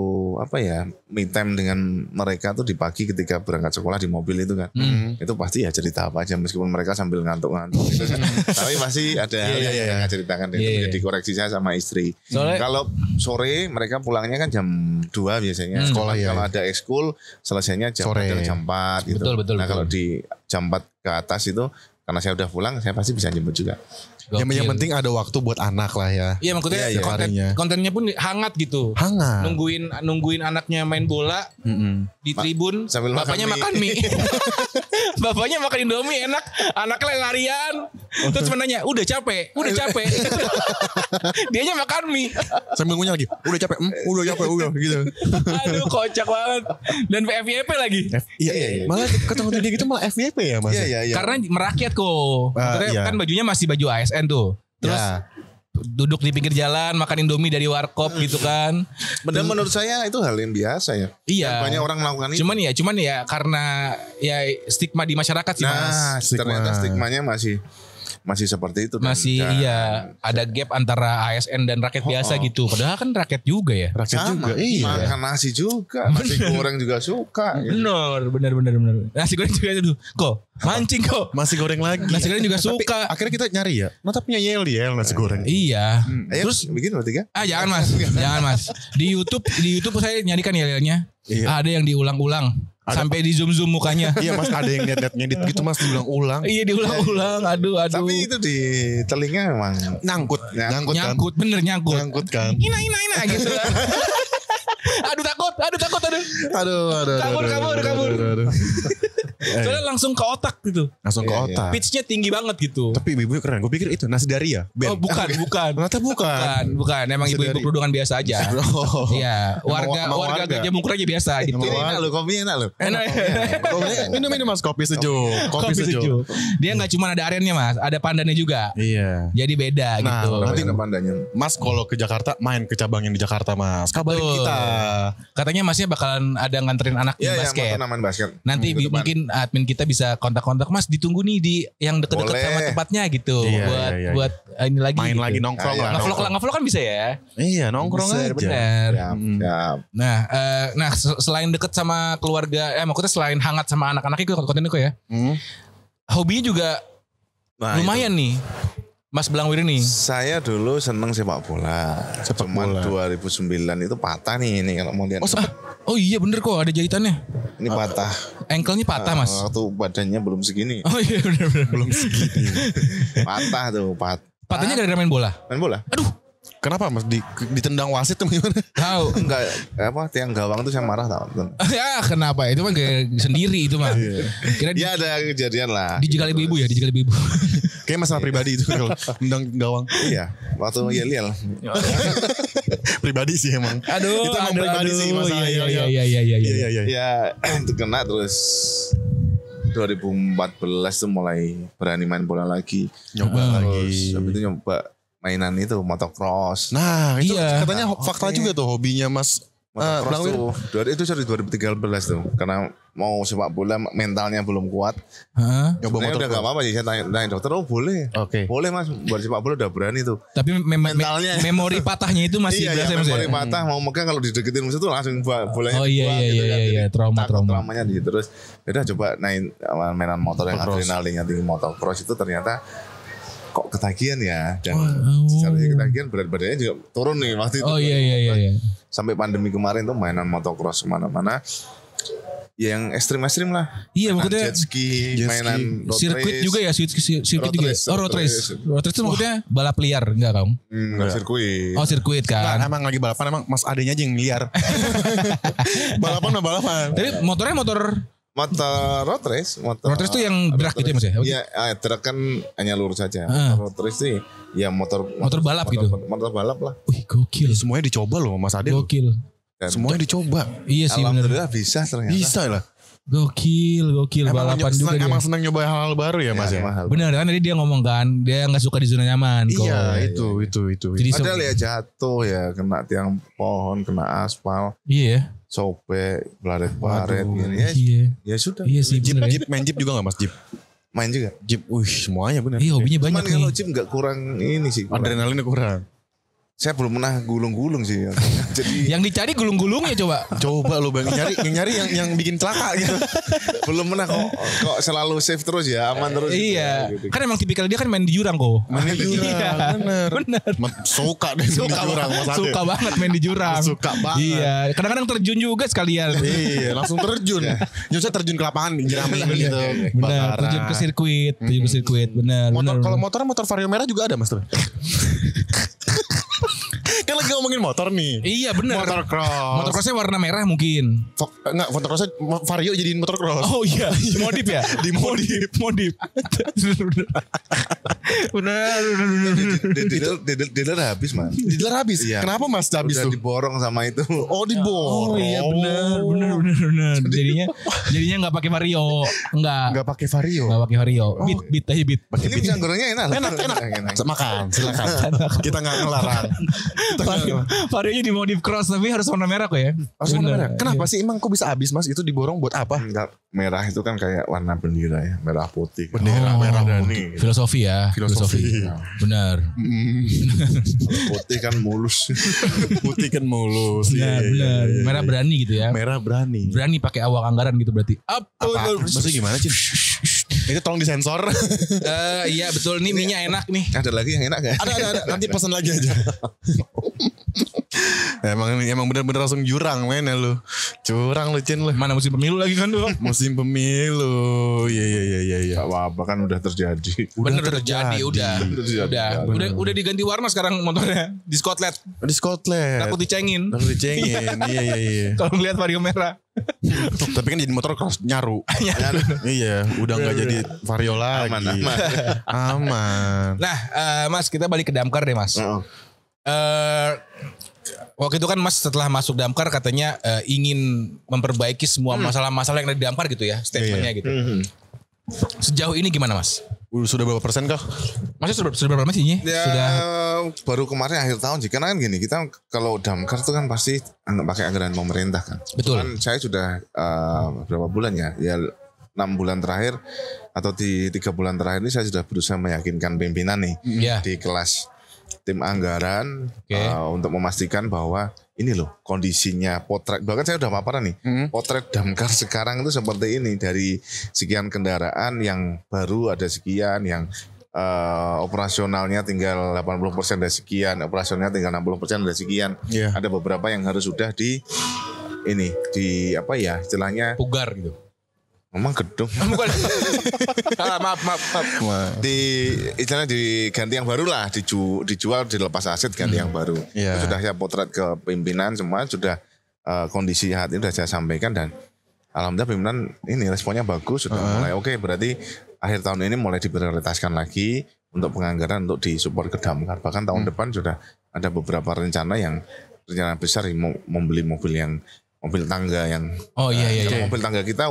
me time dengan mereka tuh di pagi ketika berangkat sekolah di mobil itu kan. Itu pasti ya cerita apa aja meskipun mereka sambil ngantuk-ngantuk gitu kan. Tapi masih ada hal yang ceritakan itu jadi koreksi saya sama istri. Kalau sore, mereka pulangnya kan jam 2 biasanya. Sekolah ya. Kalau ada ekskul selesainya jam Sore. 4 jam 4 gitu. Betul. Nah kalau di jam 4 ke atas itu karena saya udah pulang, saya pasti bisa jemput juga. Yang penting ada waktu buat anak lah ya. Iya maksudnya Iya, harinya. kontennya pun hangat gitu. Hangat. Nungguin anaknya main bola di tribun, sambil bapaknya makan makan mie. Bapaknya makan Indomie enak, anaknya larian. Terus menanya, udah capek. Dianya makan mie. Sambil ngunyah lagi. Udah capek gitu. Aduh kocak banget. Dan FYP lagi. Iya. Malah ketemu dia gitu malah FYP ya Mas. Iya. Karena merakyat kok. Maksudnya iya. kan bajunya masih baju ASN tuh. Terus Ya. duduk di pinggir jalan makan Indomie dari warkop gitu kan. Dan menurut saya itu hal yang biasa ya. Iya. Dan banyak orang melakukan itu. Cuman ya karena ya stigma di masyarakat sih Mas. Nah, ternyata stigmanya masih seperti itu. Masih iya ada gap antara ASN dan rakyat biasa gitu. Padahal kan rakyat juga ya. Rakyat juga. Sama, Iya. makan nasi juga, nasi goreng juga suka. Gitu. Bener. Nasi goreng juga itu. Kok mancing kok. Masih goreng lagi. Nasi goreng juga suka. Akhirnya kita nyari ya. Mata punya yel nasi goreng. Iya. Ayo, Terus bikin bertiga. jangan mas. Di YouTube saya nyarikan yel-yelnya. Iya. Ada yang diulang-ulang. Sampai di zoom mukanya. Iya Mas, ada yang lihat ngedit gitu Mas diulang-ulang. Iya diulang-ulang. Aduh. Tapi itu di telinga memang Nyangkut kan. Nyangkut bener nyangkut. Nyangkut kan. Ina gitu kan. Aduh takut. Kabur. Soalnya langsung ke otak gitu. Langsung ke Iya, otak. Pitch-nya tinggi banget gitu. Tapi ibu-ibu keren. Gue pikir itu Nasi Daria. Oh bukan. Ternyata bukan. Bukan. Emang ibu-ibu Sedari. kerudungan biasa aja. Oh. Iya. Emang Warga warga. Gajah Mungkur aja biasa gitu. Ini enak loh, kopinya enak loh. Enak. Minum Mas kopi sejuk. Kopi sejuk. Dia nggak cuma ada arennya mas, ada pandannya juga. Iya. Jadi beda Nah, gitu. nanti Ada pandanya. Mas kalau ke Jakarta main ke cabang yang di Jakarta Mas. Kabarin Betul. kita. Katanya masnya bakalan ada nganterin anaknya Iya, basket. main basket. Nanti Minggu depan. mungkin admin kita bisa kontak-kontak mas, ditunggu nih di yang deket-deket Boleh. sama tempatnya gitu. Iya, iya. buat ini lagi. Main gitu. lagi nongkrong Iya, lah. Ngevlog kan bisa ya. Iya nongkrong aja. Bener. Ya. Nah selain deket sama keluarga, maksudnya selain hangat sama anak-anak itu konten itu ya. Hobinya juga Nah, lumayan nih. Mas Belangwir nih. Saya dulu seneng sepak bola. Sepak Cuman bola. 2009 itu patah nih ini kalau mau lihat. Oh iya bener kok ada jahitannya. Ini patah. Ankle-nya patah mas. Waktu badannya belum segini. Oh iya bener. Belum segini. Patah tuh, Patahnya gara-gara main bola. main bola. Aduh. Kenapa Mas ditendang wasit tuh gimana? Tahu. Enggak apa tiang gawang tuh saya marah tau. Ya kenapa? Itu mah gaya sendiri itu mah. Kira Ya ada kejadian lah. dijegal ibu-ibu ya, dijegal ibu-ibu. Kayak masalah pribadi itu kalau tendang gawang. Iya, waktu yel-yel. Pribadi sih emang. Aduh, Itu emang pribadi sih masalah iya, yel-yel. iya. Ya itu kena terus 2014 tuh mulai berani main bola lagi. Nyoba Terus lagi. habis itu nyoba mainan itu motocross. Nah itu Iya. katanya fakta juga tuh hobinya Mas. Motocross Belangwir. tuh itu 2013 tuh. Karena mau sepak bola mentalnya belum kuat. Hah? Nyoba Sebenarnya udah motocross. gak apa-apa sih. Saya tanya dokter, oh boleh. Oke. Boleh mas, buat sepak bola udah berani tuh. Tapi Mentalnya. memori patahnya itu masih Iya, berasa ya, mas ya? memori patah mau megang kalau dideketin musuh tuh langsung bolanya Oh iya, dibuang iya, gitu iya, kan. iya, Jadi trauma, takut trauma. traumanya gitu. Terus udah coba naik mainan motor yang Motocross. adrenalinnya tinggi, motocross itu ternyata kok ketagihan ya. Dan Oh. secara ketagihan berat badannya juga turun nih waktu itu. Oh iya. Sampai pandemi kemarin tuh mainan motocross kemana-mana. Ya yang ekstrim-ekstrim lah. Iya Mainan maksudnya jet ski, mainan road sirkuit race. juga ya, sirkuit Road juga. race, Oh road road race. race. Road race itu maksudnya balap liar enggak kamu? Enggak sirkuit. Oh sirkuit Nah, kan. emang lagi balapan emang Mas adenya aja yang liar. Balapan mah balapan. Tapi motornya motor Motor road race, road race itu yang drag gitu ya mas ya? Iya, drag kan hanya lurus saja. Ah. Road race sih, ya motor balap gitu? Motor balap lah. Wih gokil. Semuanya dicoba loh Mas Ade. Gokil. Dan Semuanya dicoba. Iya sih bener. alhamdulillah bisa ternyata. Bisa lah. Gokil balapan juga dia. Emang senang nyoba hal-hal baru ya Mas ya. mahal. Bener kan tadi dia ngomong kan dia nggak suka di zona nyaman kok. Iya itu. Jadi Padahal ya jatuh ya, kena tiang pohon, kena aspal, Iya ya. sobek, baret-baret Waduh. gini ya. Iya. Ya sudah. Iya sih Jeep, bener ya. Jeep main Jeep juga gak Mas Jeep? Main juga. Jeep, semuanya bener. Iya hobinya Cuman banyak kalau nih. Jeep nggak kurang ini sih. kurang. Adrenalinnya kurang. Saya belum pernah gulung-gulung sih. Jadi Yang dicari gulung-gulungnya coba. Coba lu Bang nyari yang bikin celaka gitu. belum pernah kok selalu safe terus ya, aman terus. Iya. Gitu. Kan emang tipikal dia kan main di jurang kok. Main di jurang, Iya. bener. Suka deh Suka di jurang Mas Ade. Suka banget main di jurang. Suka banget. Iya. Kadang-kadang terjun juga sekalian. Iya, langsung terjun. Justru terjun ke lapangan jeramin gitu. Benar. Bakaran. Terjun ke sirkuit. Benar. Kalau motor Vario merah juga ada Mas tuh. Kan lagi ngomongin motor nih. Iya benar. Motocross. Motocrossnya warna merah mungkin. Enggak, motocrossnya Vario jadiin motocross. Oh iya, modif ya? Modif. Benar. Dealer habis Mas. Dealer habis. Iya. Kenapa Mas habis Udah tuh? diborong sama itu. Oh diborong. Oh iya benar. Jadinya nggak pakai Vario, Nggak pakai Vario. nggak pakai Vario. Beat aja beat. Ini pisang gorengnya enak. Enak. Makan, silakan. Kita nggak ngelarang. Varionya dimodif cross tapi harus warna merah kok ya. Harus warna Bener. merah. Kenapa sih emang kok bisa habis Mas? Itu diborong buat apa? Enggak, merah itu kan kayak warna bendera ya, merah putih. Bendera merah berani. Filosofi ya. Filosofi. Benar. Putih kan mulus. Putih kan mulus. Benar. Merah berani gitu ya. Merah berani. Berani pakai awak anggaran gitu berarti. Apa? Maksudnya gimana Cin? Itu tolong disensor. Iya betul nih minyak enak nih. Ada lagi yang enak gak? Ada. Nanti pesan lagi aja. Emang bener-bener langsung jurang men ya lu. Curang lu Cin lu. Mana musim pemilu lagi kan tuh. Musim pemilu. Iya. Gak apa-apa kan udah terjadi. Bener udah terjadi udah. Udah diganti warna sekarang motornya di Scotland. Di Scotland. Takut dicengin. Takut dicengin. Iya. Kalau ngeliat Vario merah. Tapi kan jadi motor cross nyaru. Iya, udah nggak jadi Vario lagi. Aman. Nah, Mas kita balik ke damkar deh Mas. Waktu itu kan Mas setelah masuk damkar katanya ingin memperbaiki semua masalah-masalah yang ada di damkar gitu ya, statementnya gitu. Sejauh ini gimana Mas? Sudah berapa persen kah? Masnya sudah berapa sih? Ya, Sudah. baru kemarin akhir tahun sih. Karena kan gini, kita kalau damkar itu kan pasti pakai anggaran pemerintah kan. Betul. Cuman saya sudah berapa bulan ya? Ya 6 bulan terakhir atau di 3 bulan terakhir ini saya sudah berusaha meyakinkan pimpinan nih Iya. di kelas tim anggaran Oke. untuk memastikan bahwa ini loh kondisinya potret, bahkan saya udah paparan nih, potret damkar sekarang itu seperti ini, dari sekian kendaraan yang baru ada sekian, yang operasionalnya tinggal 80% dari sekian, operasionalnya tinggal 60% dari sekian. Iya. Ada beberapa yang harus sudah di apa ya istilahnya, Pugar gitu. memang gedung Bukan. maaf. di istilahnya diganti yang baru lah, dijual, dilepas aset, ganti yang baru. Iya. Itu sudah saya potret ke pimpinan semua, sudah kondisi saat ini sudah saya sampaikan, dan alhamdulillah pimpinan ini responnya bagus, sudah mulai oke. Berarti akhir tahun ini mulai diprioritaskan lagi untuk penganggaran untuk disupport ke damkar. Bahkan tahun depan sudah ada beberapa rencana besar membeli mobil tangga yang Oh iya. kalau mobil tangga kita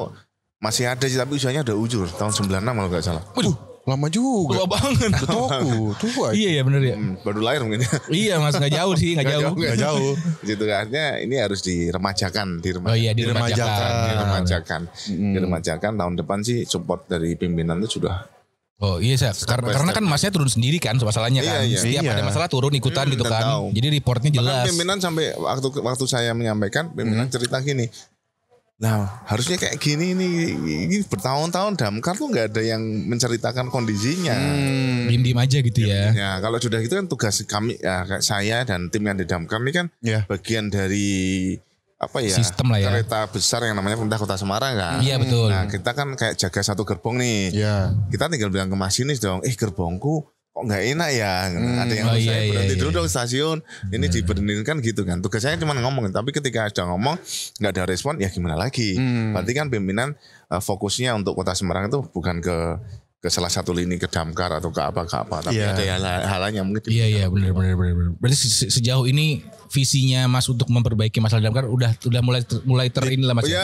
masih ada sih, tapi usianya udah ujur tahun 96 kalau nggak salah. Waduh, lama juga. Tua banget. Tua. Iya bener ya. Baru lahir mungkin. Iya Mas nggak jauh sih, nggak jauh. Nggak jauh. Gitu artinya ini harus diremajakan, Oh iya diremajakan. diremajakan. Tahun depan sih support dari pimpinan itu sudah. Oh iya sih. Karena kan Masnya turun sendiri kan masalahnya kan. Iya. Setiap ada masalah turun ikutan gitu dan kan. tahu. Jadi reportnya Bahkan jelas. pimpinan sampai waktu saya menyampaikan, pimpinan cerita gini. Nah harusnya kayak gini ini bertahun-tahun damkar tuh nggak ada yang menceritakan kondisinya. Diem aja gitu ya. Ya kalau sudah gitu kan tugas kami ya, kayak saya dan tim yang di damkar ini kan bagian dari apa ya, sistem lah ya. Kereta besar yang namanya pemerintah Kota Semarang kan. Iya betul. Nah kita kan kayak jaga satu gerbong nih. Iya. Kita tinggal bilang ke masinis dong, gerbongku kok nggak enak ya. Ada yang saya berhenti dulu dong stasiun. Ini diberhentikan gitu kan. Tugas saya cuma ngomong, tapi ketika sudah ngomong nggak ada respon, ya gimana lagi. Berarti kan pimpinan fokusnya untuk Kota Semarang itu bukan ke salah satu lini ke damkar atau ke apa tapi ada hal-halnya mungkin. Iya benar. Berarti sejauh ini visinya Mas untuk memperbaiki masalah damkar udah mulai terinilah Mas. Ya,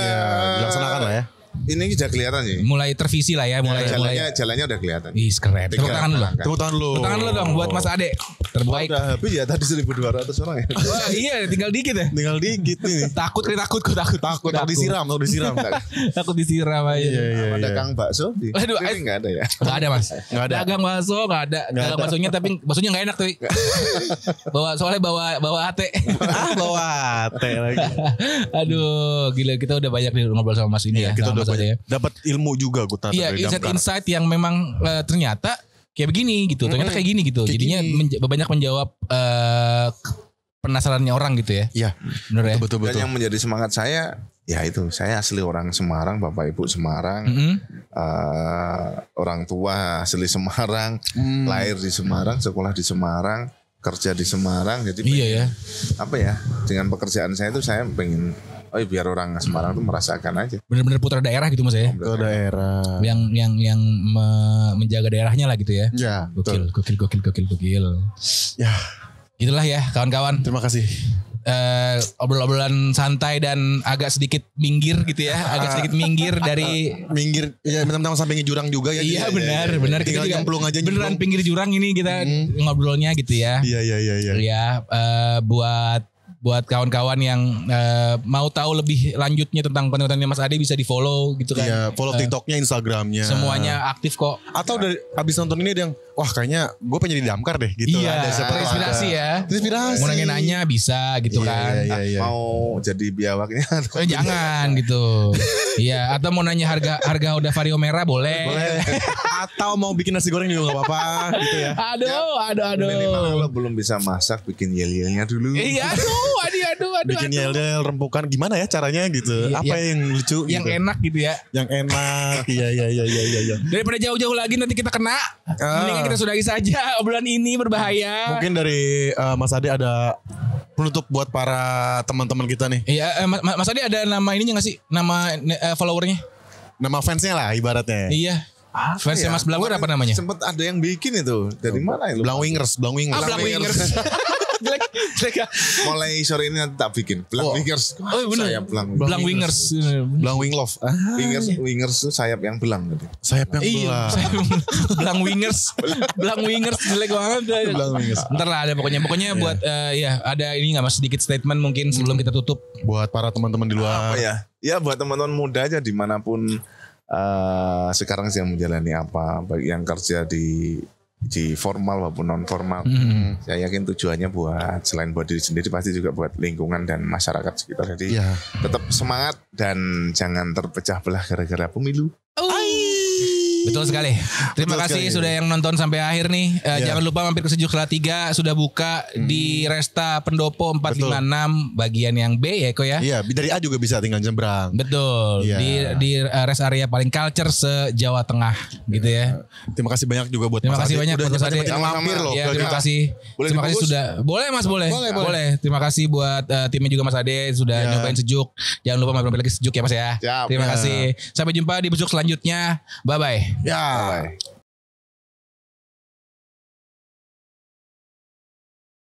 Dilaksanakan lah ya. ini sudah kelihatan sih. Mulai tervisi lah ya, mulai. Jalannya udah kelihatan. Ih, keren. Tepuk tangan dulu. Tepuk tangan dulu. Tepuk tangan dulu dong buat Mas Ade. Terbaik. Udah habis ya tadi 1.200 orang ya. Wah, iya, tinggal dikit ya. Tinggal dikit nih. Takut Disiram. Takut disiram aja. Iya. Ada Kang Bakso di. Aduh, ini enggak ada ya. Enggak ada, Mas. Nggak ada. Dagang bakso enggak ada. Dagang baksonya tapi baksonya enggak enak tuh. Soalnya bawa ate. Bawa teh lagi. Aduh, gila kita udah banyak nih ngobrol sama Mas ini ya. Kita sama udah Mas Ade ya. dapat ilmu juga gue tadi. Iya, insight yang memang ternyata kayak begini gitu. Ternyata kayak gini gitu. Kayak Jadinya banyak menjawab penasarannya orang gitu ya. Iya. Bener ya? Betul. Dan yang menjadi semangat saya ya itu, saya asli orang Semarang, Bapak Ibu Semarang, orang tua asli Semarang, lahir di Semarang, sekolah di Semarang, kerja di Semarang. Jadi Iya ya. apa ya, dengan pekerjaan saya itu saya pengen biar orang Semarang tuh merasakan aja. Bener-bener putra daerah gitu Mas ya. Ke daerah. Yang menjaga daerahnya lah gitu ya. Ya, betul. Gokil. Ya, Itulah ya kawan-kawan. terima kasih. Obrolan santai dan agak sedikit minggir gitu ya. Agak sedikit minggir dari. Minggir, ya mentang-mentang sampai jurang juga ya. Iya benar. Tinggal Kita juga nyemplung aja. beneran pinggir jurang ini kita ngobrolnya gitu ya. Iya. Ya, buat kawan-kawan yang mau tahu lebih lanjutnya tentang konten-kontennya Mas Ade bisa di follow gitu kan. Iya, follow TikToknya, Instagramnya. Semuanya aktif kok. Atau dari abis nonton ini ada yang, wah kayaknya gue pengen jadi damkar deh gitu. Iya, Ada siapa tahu terinspirasi ada. ya. Terinspirasi. Mau nanya bisa gitu kan. Iya. Mau jadi biawaknya Jangan gitu. Iya, atau mau nanya harga udah vario merah boleh. Atau mau bikin nasi goreng juga gak apa-apa gitu ya. Aduh. minimal kalau belum bisa masak bikin yel-yelnya dulu. Iya, aduh. Bikin yel-yel rempukan gimana ya caranya gitu. Iya, Apa yang lucu Yang gitu. enak gitu ya. Yang enak. Iya. Daripada jauh-jauh lagi nanti kita kena. Mendingan kita sudahi saja obrolan ini berbahaya. Mungkin dari Mas Ade ada penutup buat para teman-teman kita nih. Iya, Mas Ade ada nama ininya gak sih? Nama followernya? Nama fansnya lah ibaratnya. Iya. Fansnya Mas Blangwir apa namanya? Sempet ada yang bikin itu. Dari mana ya? Blang Wingers. Blangwingers. Jelek ya. Mulai sore ini nanti tak bikin. Wingers. Oh bener. Sayap belang. Blangwingers. Blang Wing Love. Wingers tuh sayap yang belang gitu. Sayap yang Iya. belah. Blangwingers jelek banget. Blangwingers. Ntar lah ada pokoknya buat ya ada ini nggak Mas sedikit statement mungkin sebelum kita tutup. Buat para teman-teman di luar. Apa ya? Ya buat teman-teman muda aja dimanapun sekarang sedang menjalani apa, baik yang kerja di formal maupun non formal. Saya yakin tujuannya buat selain buat diri sendiri pasti juga buat lingkungan dan masyarakat sekitar. Jadi tetap semangat dan jangan terpecah belah gara-gara pemilu. Betul sekali. Terima kasih sudah yang nonton sampai akhir nih. Jangan lupa mampir ke Sejuk Salatiga sudah buka di Resta Pendopo 456 bagian yang B ya Ko ya. Iya, dari A juga bisa tinggal nyebrang. Betul. Iya. Di rest area paling culture se-Jawa Tengah gitu ya. Terima kasih banyak juga buat Terima Mas kasih Ade. banyak Udah buat Mas Ade. nyempetin mampir loh. Ya, ke terima kita. kasih. Boleh Terima kasih dibungkus? sudah. Boleh Mas, boleh. Terima kasih buat timnya juga Mas Ade sudah nyobain Sejuk. Jangan lupa mampir lagi Sejuk ya Mas ya. Siap. Terima kasih. Sampai jumpa di besok selanjutnya. Bye bye. Ya. Bye.